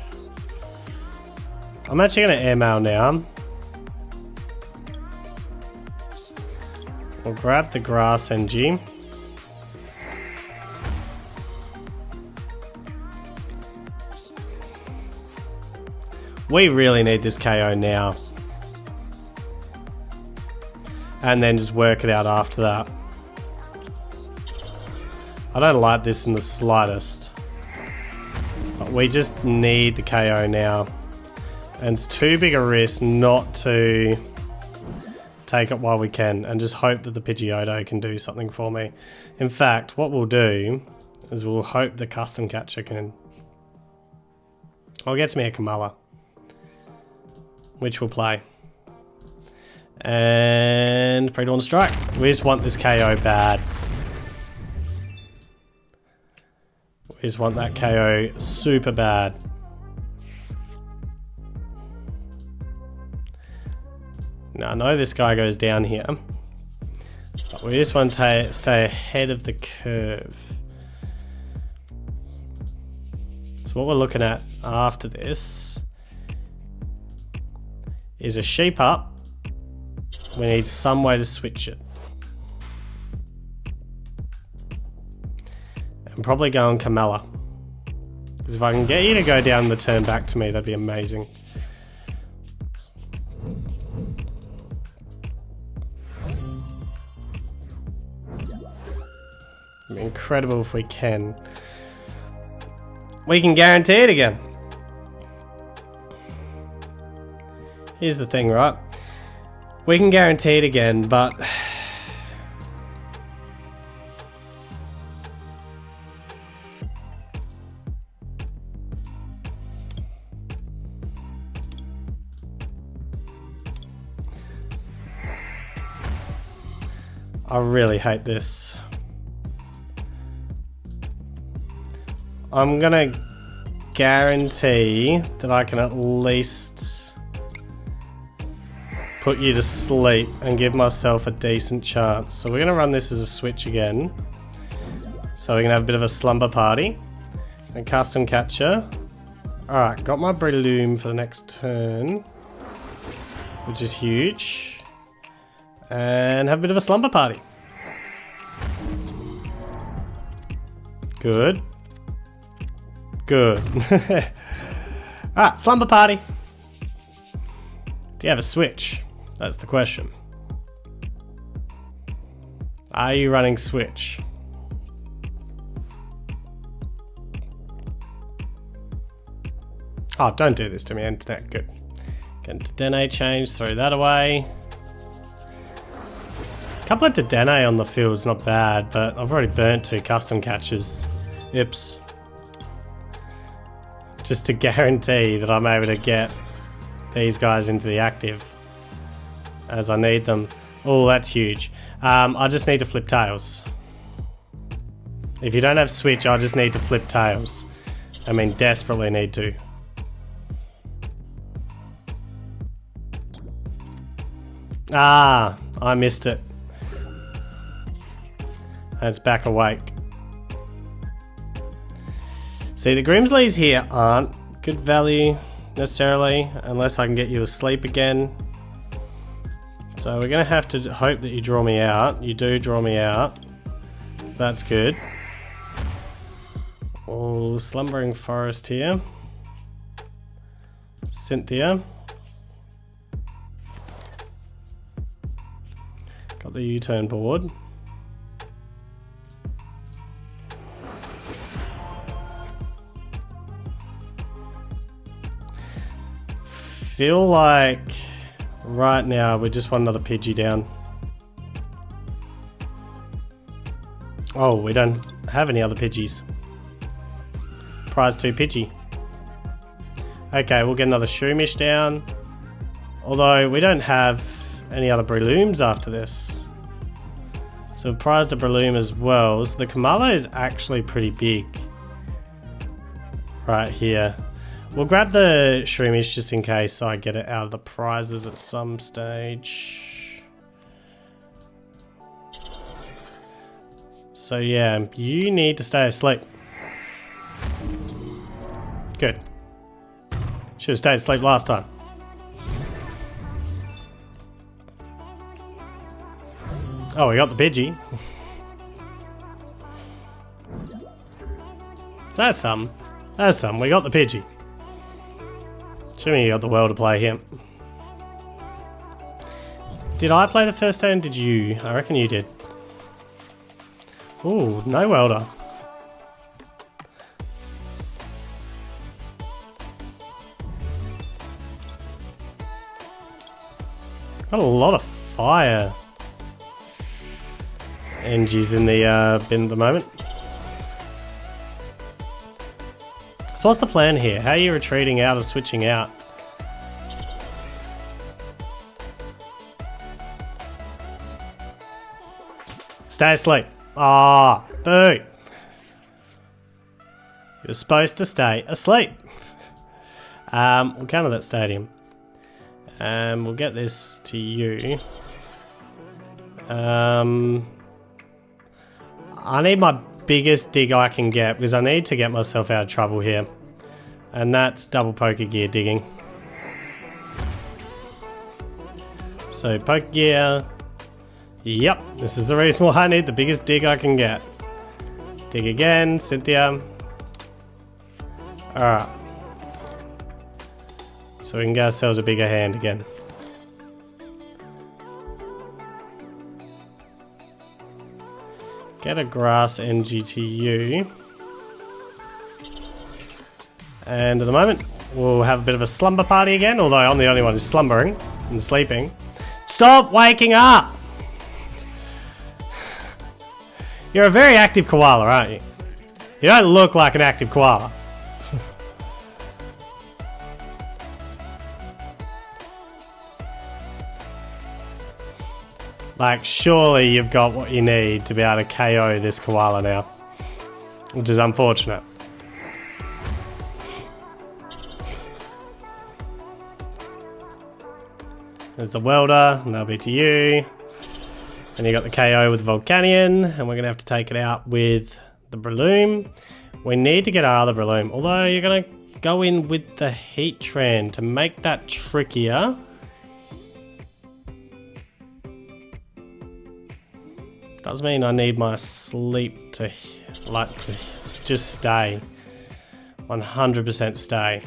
I'm actually going to airmail now. We'll grab the grass NG. We really need this KO now. And then just work it out after that. I don't like this in the slightest. But we just need the KO now. And it's too big a risk not to take it while we can. And just hope that the Pidgeotto can do something for me. In fact, what we'll do is we'll hope the custom catcher can... Oh, it gets me a Komala. Which we'll play. And Pre-Dawn Strike. We just want this KO bad. We just want that KO super bad. Now I know this guy goes down here. But we just want to stay ahead of the curve. So what we're looking at after this is a sheep up. We need some way to switch it. And probably go on Komala. Because if I can get you to go down the turn back to me, that'd be amazing. It'd be incredible if we can. We can guarantee it again. Here's the thing, right? We can guarantee it again, but... I really hate this. I'm gonna guarantee that I can at least put you to sleep and give myself a decent chance. So we're going to run this as a switch again. So we're going to have a bit of a Slumber Party. And custom catcher. Alright, got my Breloom for the next turn. Which is huge. And have a bit of a Slumber Party. Good. Good. Alright, Slumber Party. Do you have a switch? That's the question. Are you running switch? Oh, don't do this to me, internet. Good. Get into Dene change, throw that away. A couple of Dene on the field's not bad, but I've already burnt 2 custom catches. Oops. Just to guarantee that I'm able to get these guys into the active as I need them. Oh, that's huge. I just need to flip tails. If you don't have switch, I just need to flip tails. I mean, desperately need to. Ah, I missed it. And it's back awake. See, the Grimsleys here aren't good value necessarily, unless I can get you asleep again. So we're going to have to hope that you draw me out. You do draw me out. So that's good. Oh, Slumbering Forest here. Cynthia. Got the U-turn board. Feel like right now we just want another Pidgey down. Oh, we don't have any other Pidgeys. Prize 2 Pidgey. Okay, we'll get another Shroomish down. Although we don't have any other Brelooms after this. So we've prized a Breloom as well. So the Komala is actually pretty big. Right here. We'll grab the Shroomish just in case I get it out of the prizes at some stage. So yeah, you need to stay asleep. Good. Should have stayed asleep last time. Oh, we got the Pidgey. That's something. That's something. We got the Pidgey. Assuming you got the world to play here. Did I play the first turn? Did you? I reckon you did. Ooh, no welder. Got a lot of fire energies in the bin at the moment. So what's the plan here? How are you retreating out or switching out? Stay asleep. Ah, boo. You're supposed to stay asleep. We'll counter that stadium. We'll get this to you. I need my biggest dig I can get because I need to get myself out of trouble here. And that's double poker gear digging. So poker gear. Yep, this is the reason why I need the biggest dig I can get. Dig again, Cynthia. Alright. So we can get ourselves a bigger hand again. Get a grass NGTU. And at the moment, we'll have a bit of a slumber party again, although I'm the only one who's slumbering and sleeping. Stop waking up! You're a very active koala, aren't you? You don't look like an active koala. Like, surely you've got what you need to be able to KO this koala now. Which is unfortunate. There's the welder, and that'll be to you. And you got the KO with the Volcanion, and we're going to have to take it out with the Breloom. We need to get our other Breloom, although you're going to go in with the Heatran to make that trickier. Does mean I need my sleep to just stay. 100% stay.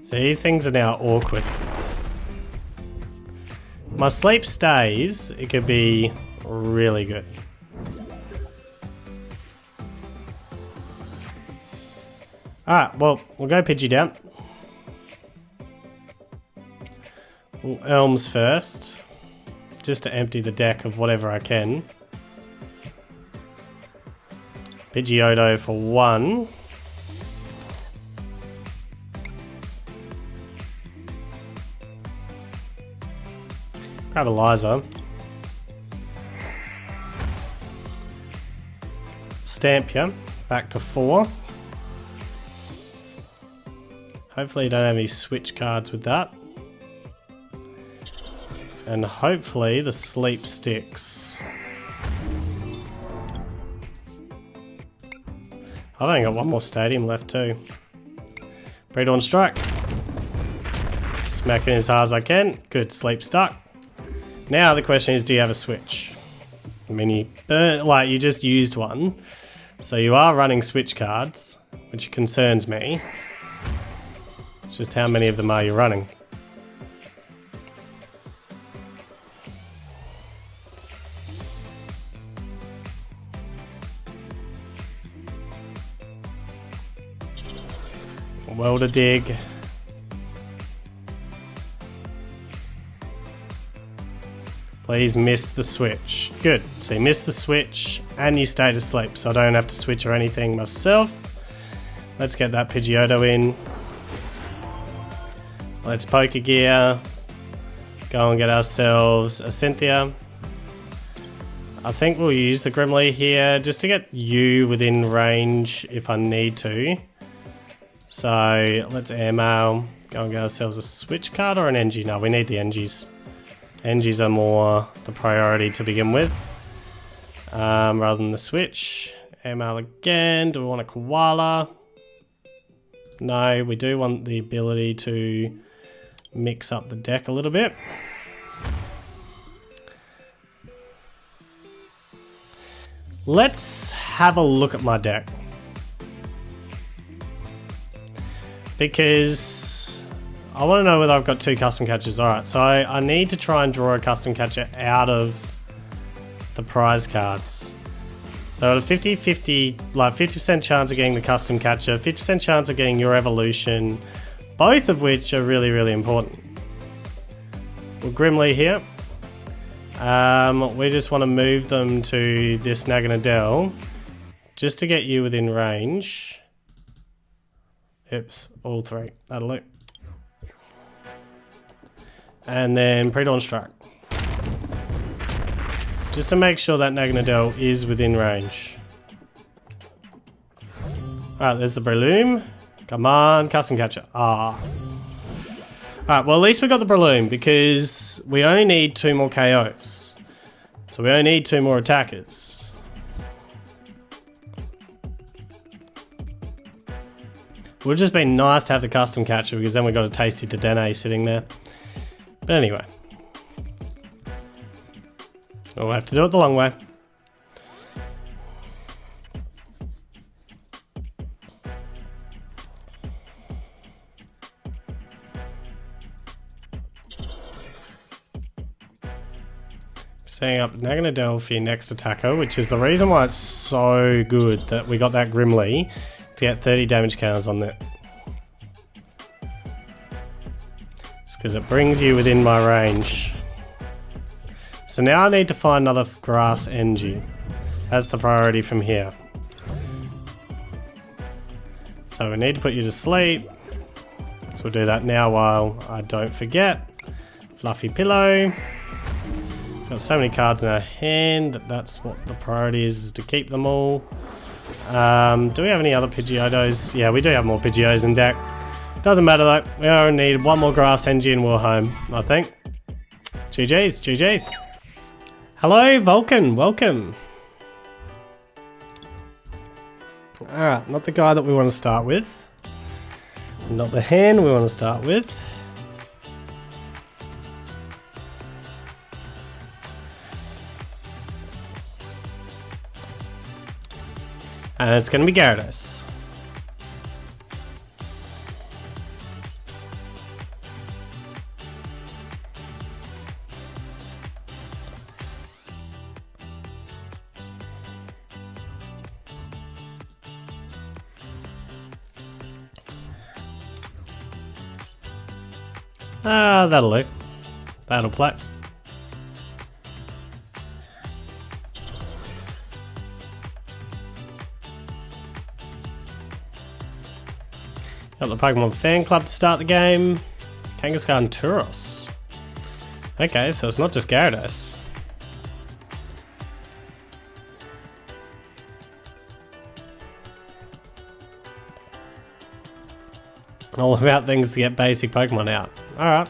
So these things are now awkward. My sleep stays, it could be really good. Alright, well, we'll go Pidgey down. We'll Elms first, just to empty the deck of whatever I can. Pidgeotto for 1. Grab Eliza. Stampia, back to 4. Hopefully you don't have any switch cards with that. And hopefully the sleep sticks. I've only got one more stadium left too. Pre-dawn strike. Smack it as hard as I can. Good, sleep stuck. Now the question is, do you have a switch? I mean, you just used one. So you are running switch cards, which concerns me. It's just how many of them are you running? Welder dig. Please miss the switch. Good. So you missed the switch and you stayed asleep, so I don't have to switch or anything myself. Let's get that Pidgeotto in. Let's poker gear. Go and get ourselves a Cynthia. I think we'll use the Grimly here just to get you within range if I need to. So let's airmail, go and get ourselves a switch card or an NG. No, we need the NGs. NGs are more the priority to begin with, rather than the switch. Airmail again. Do we want a Koala? No, we do want the ability to mix up the deck a little bit. Let's have a look at my deck. Because I want to know whether I've got 2 custom catchers. Alright, so I need to try and draw a custom catcher out of the prize cards. So at a 50-50, like 50% chance of getting the custom catcher, 50% chance of getting your evolution, both of which are really, really important. We'll Grimly here. We just want to move them to this Naganadel just to get you within range. Oops, all 3. That'll do. And then Pre-Dawn Strike. Just to make sure that Naganadel is within range. Alright, there's the Breloom. Come on, custom catcher. Ah. Alright, well at least we got the Breloom because we only need 2 more KOs. So we only need 2 more attackers. It would have just been nice to have the custom catcher because then we got a tasty Dedenne sitting there. But anyway. We'll have to do it the long way. Setting up Naganadel for your next attacker, which is the reason why it's so good that we got that Grimly to get 30 damage counters on that. It's because it brings you within my range. So now I need to find another grass NG. That's the priority from here. So we need to put you to sleep. So we'll do that now while I don't forget. Fluffy pillow. Got so many cards in our hand that that's what the priority is to keep them all. Do we have any other Pidgeotos? Yeah, we do have more Pidgeotos in deck. Doesn't matter though. We only need 1 more grass NG and we're home, I think. GG's, GG's. Hello, Vulcan. Welcome. Alright, not the guy that we want to start with. Not the hand we want to start with. And it's going to be Gyarados. That'll do. That'll play. Got the Pokemon Fan Club to start the game. Kangaskhan and Tauros. Okay, so it's not just Gyarados. All about things to get basic Pokemon out. Alright.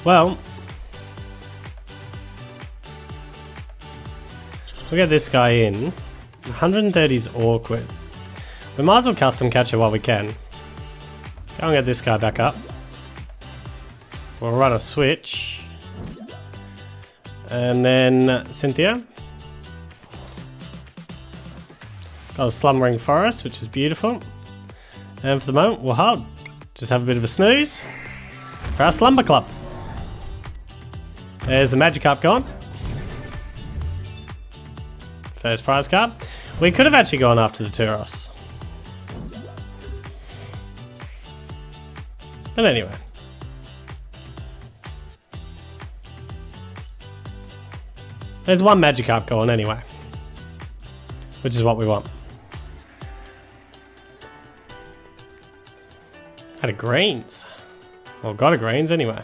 Well, we'll get this guy in. 130 is awkward. We might as well custom catcher while we can. Go and get this guy back up. We'll run a switch. And then Cynthia. Got a Slumbering Forest, which is beautiful. And for the moment, we'll hold. Just have a bit of a snooze for our Slumber Club. There's the Magikarp gone. First prize card. We could have actually gone after the Tauros. But anyway. There's one Magikarp gone anyway. Which is what we want. Out of greens. Well, got a greens anyway.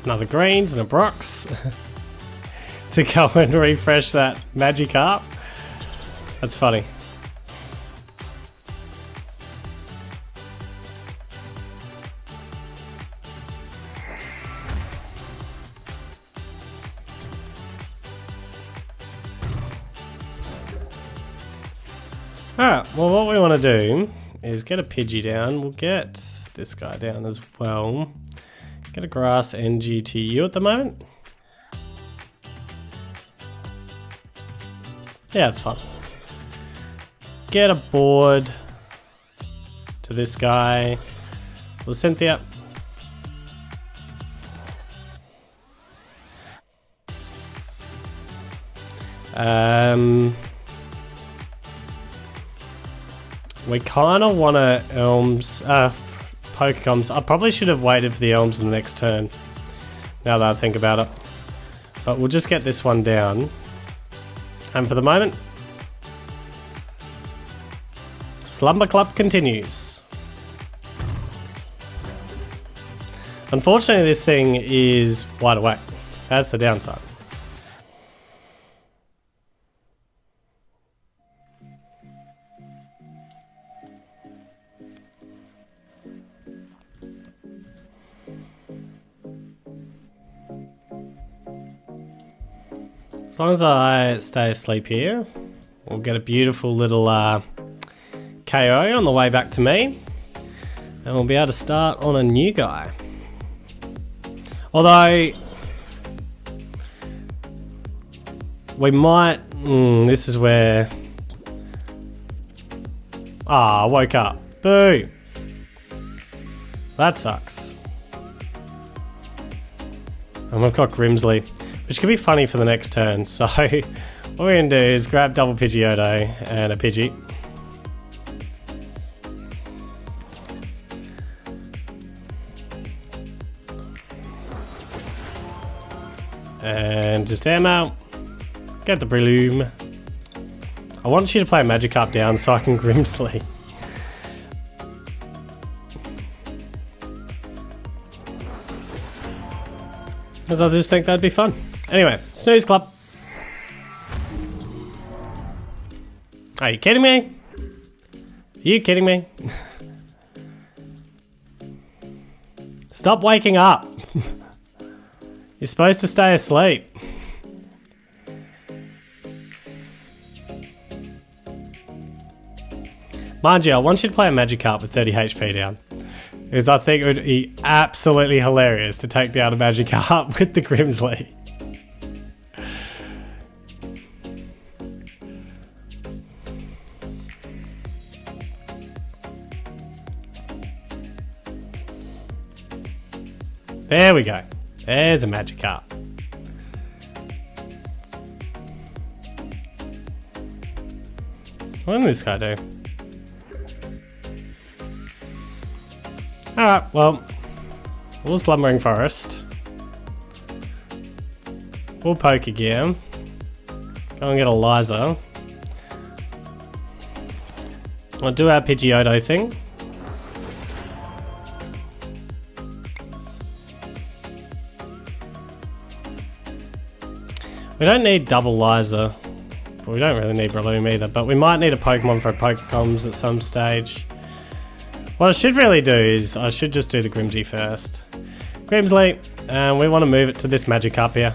Another greens and a Brox to go and refresh that Magikarp. That's funny. Alright, well what we want to do is get a Pidgey down. We'll get this guy down as well. Get a grass NGTU at the moment. Yeah, it's fun. Get a board to this guy. We'll Cynthia. We kind of want to Elms, Pokecoms. I probably should have waited for the Elms in the next turn, now that I think about it. But we'll just get this one down. And for the moment, Slumber Club continues. Unfortunately, this thing is wide awake. That's the downside. As long as I stay asleep here, we'll get a beautiful little KO on the way back to me. And we'll be able to start on a new guy. Although, we might... this is where... I woke up. Boo! That sucks. And we've got Grimsley, which could be funny for the next turn. So what we're going to do is grab double Pidgeotto and a Pidgey. And just ammo. Get the Breloom. I want you to play Magikarp down so I can Grimsley. Because I just think that'd be fun. Anyway, Snooze Club. Are you kidding me? Are you kidding me? Stop waking up. You're supposed to stay asleep. Mind you, I want you to play a Magikarp with 30 HP down. Because I think it would be absolutely hilarious to take down a Magikarp with the Grimsley. There we go. There's a Magikarp. What did this guy do? Alright, well, we'll Slumbering Forest. We'll Pokegear. Go and get a Liza. I'll do our Pidgeotto thing. We don't need double Liza. But we don't really need Breloom either. But we might need a Pokemon for Pokecoms at some stage. What I should really do is, I should just do the Grimsy first. Grimsley, and we want to move it to this Magikarp here.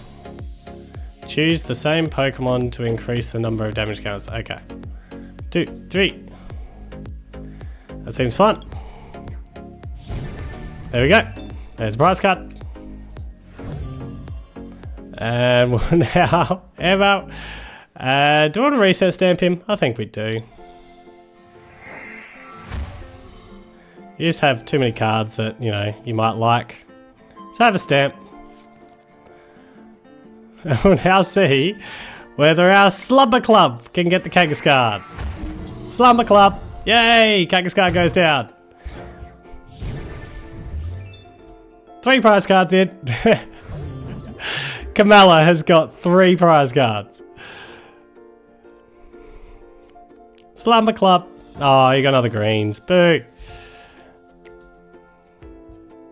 Choose the same Pokemon to increase the number of damage counts. Okay. 2, 3. That seems fun. There we go. There's a prize card. And we'll now ammo. Do I want to reset stamp him? I think we do. You just have too many cards that, you know, you might like. So have a stamp. And we'll now see whether our Slumber Club can get the Kangaskard. Slumber Club! Yay! Kangaskard goes down. 3 prize cards in. Komala has got 3 prize cards. Slumber Club. Oh, you got another greens. Boo.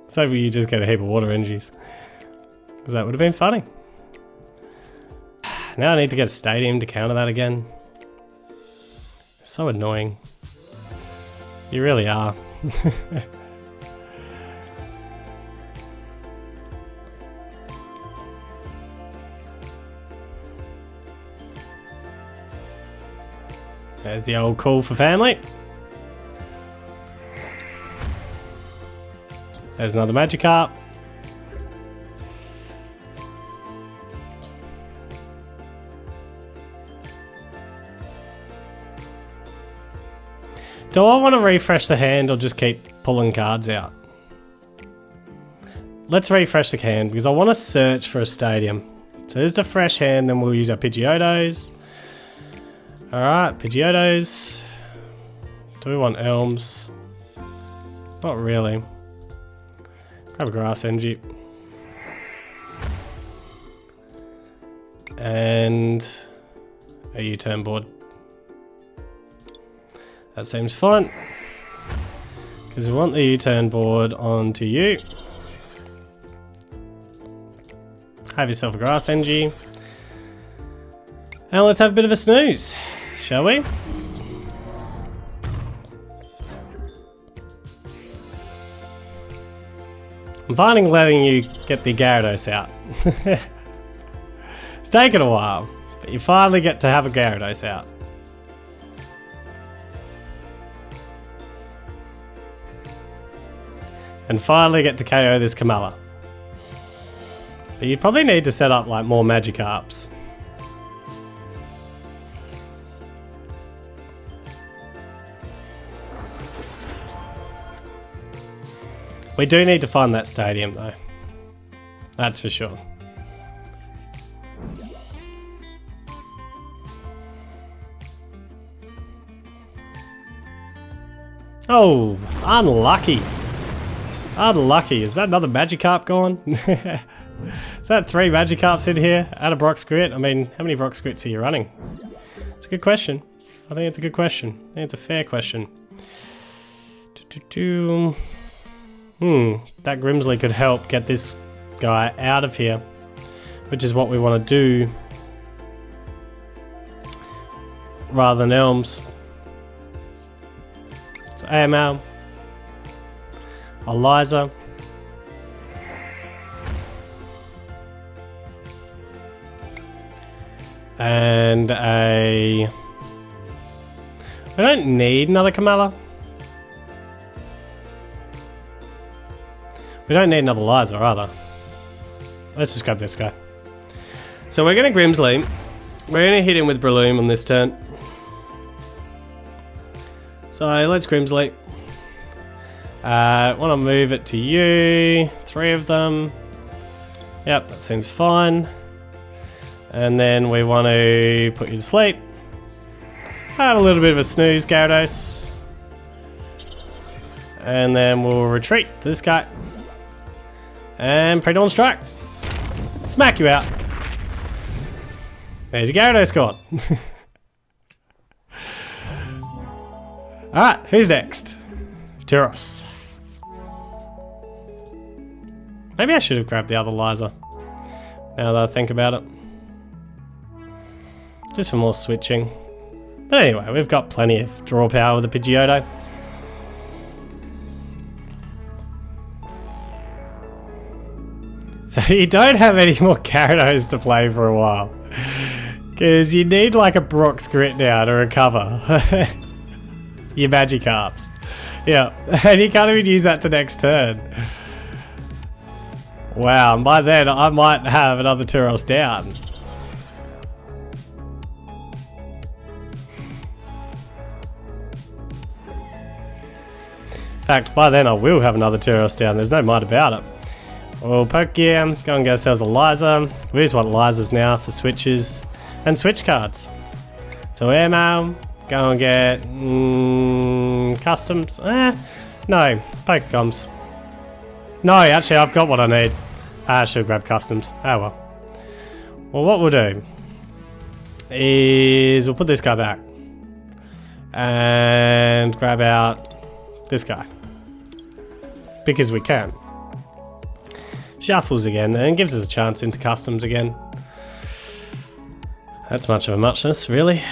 So you just get a heap of water energies. Because that would have been funny. Now I need to get a stadium to counter that again. So annoying. You really are. There's the old call for family. There's another Magikarp. Do I want to refresh the hand or just keep pulling cards out? Let's refresh the hand because I want to search for a stadium. So here's the fresh hand, then we'll use our Pidgeotos. Alright, Pidgeotos. Do we want Elms? Not really. Grab a Grass Energy. And a U-turn board. That seems fine. Because we want the U-turn board onto you. Have yourself a Grass Energy. And let's have a bit of a snooze, shall we? I'm finding letting you get the Gyarados out. It's taken a while, but you finally get to have a Gyarados out. And finally get to KO this Komala. But you probably need to set up like more Magikarps. We do need to find that stadium though. That's for sure. Oh, unlucky. Unlucky. Is that another Magikarp gone? Is that 3 Magikarps in here? Out of Brock's Grit? I mean, how many Brock's Grits are you running? It's a good question. I think it's a good question. I think it's a fair question. That Grimsley could help get this guy out of here, which is what we want to do, rather than Elms. So AML, Eliza, and a... We don't need another Komala. We don't need another Liza either. Let's just grab this guy. So we're going to Grimsley. We're going to hit him with Breloom on this turn. So let's Grimsley. Want to move it to you. 3 of them. Yep, that seems fine. And then we want to put you to sleep. Have a little bit of a snooze, Gyarados. And then we'll retreat to this guy. And Pre-Dawn Strike. Smack you out. There's your Gyarados gone. Alright, who's next? Turos. Maybe I should have grabbed the other Liza. Now that I think about it. Just for more switching. But anyway, we've got plenty of draw power with the Pidgeotto. So you don't have any more Gyarados to play for a while. Because you need like a Brock's Grit now to recover your Magikarps. Yeah, and you can't even use that to next turn. Wow, and by then I might have another Turos down. In fact, by then I will have another Turos down, there's no might about it. We'll poke gear, go and get ourselves a Liza. We just want Lizas now for switches and switch cards. So airmail, go and get customs. No, Pokecoms. No, actually, I've got what I need. I should grab customs. Oh well. Well, what we'll do is we'll put this guy back and grab out this guy because we can. Shuffles again and gives us a chance into customs again. That's much of a muchness, really.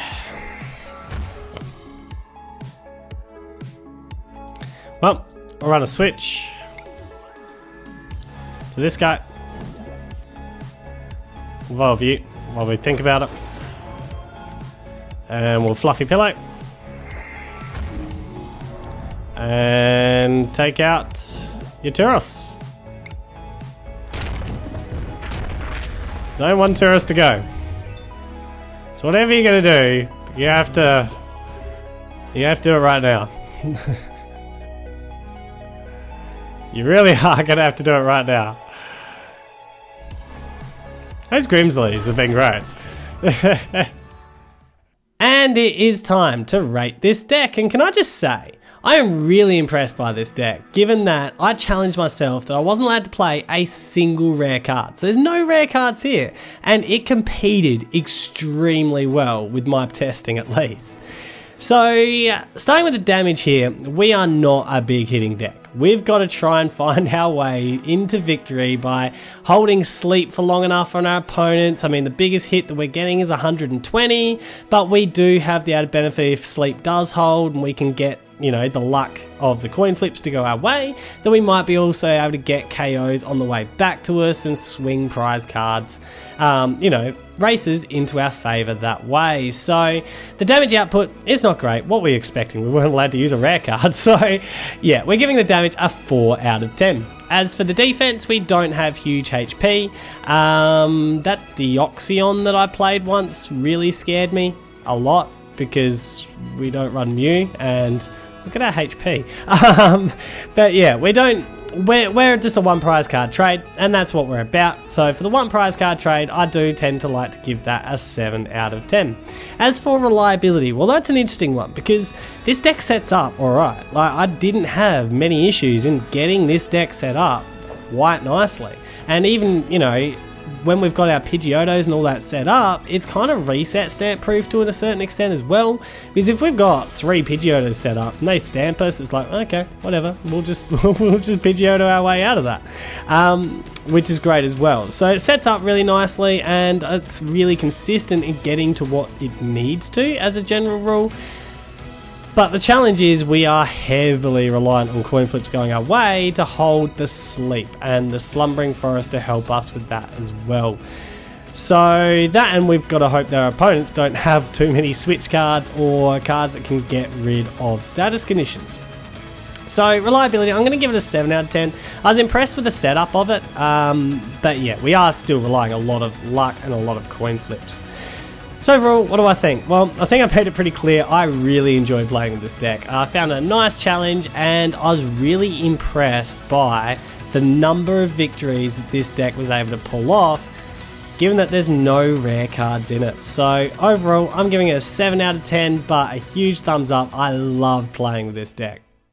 Well, I'll run a switch to this guy. Evolve you while we think about it. And we'll Fluffy Pillow. And take out your Tauros. There's only one Tauros to go. So whatever you're gonna do, you have to do it right now. You really are gonna have to do it right now. Those Grimsleys have been great. And it is time to rate this deck, and can I just say, I am really impressed by this deck, given that I challenged myself that I wasn't allowed to play a single rare card. So there's no rare cards here, and it competed extremely well with my testing at least. So, starting with the damage here, we are not a big hitting deck. We've got to try and find our way into victory by holding sleep for long enough on our opponents. I mean, the biggest hit that we're getting is 120, but we do have the added benefit if sleep does hold and we can get, you know, the luck of the coin flips to go our way, then we might be also able to get KOs on the way back to us and swing prize cards, you know, races into our favour that way. So the damage output is not great. What were we expecting? We weren't allowed to use a rare card. So yeah, we're giving the damage a 4 out of 10. As for the defense, we don't have huge HP. That Deoxyon that I played once really scared me a lot because we don't run Mew and look at our HP. But yeah, we're just a one prize card trade, and that's what we're about. So for the one prize card trade, I do tend to like to give that a 7 out of 10. As for reliability, well, that's an interesting one because this deck sets up alright. Like, I didn't have many issues in getting this deck set up quite nicely. And even, you know, when we've got our Pidgeotos and all that set up, it's kind of reset stamp proof to a certain extent as well. Because if we've got 3 Pidgeotos set up and they stamp us, it's like, okay, whatever, we'll just Pidgeotto our way out of that, which is great as well. So it sets up really nicely and it's really consistent in getting to what it needs to as a general rule. But the challenge is we are heavily reliant on coin flips going our way to hold the sleep and the slumbering forest to help us with that as well. So that, and we've got to hope that our opponents don't have too many switch cards or cards that can get rid of status conditions. So reliability, I'm going to give it a 7 out of 10. I was impressed with the setup of it, but yeah, we are still relying a lot of luck and a lot of coin flips. So overall, what do I think? Well, I think I made it pretty clear. I really enjoyed playing with this deck. I found it a nice challenge and I was really impressed by the number of victories that this deck was able to pull off, given that there's no rare cards in it. So overall, I'm giving it a 7 out of 10, but a huge thumbs up. I love playing with this deck.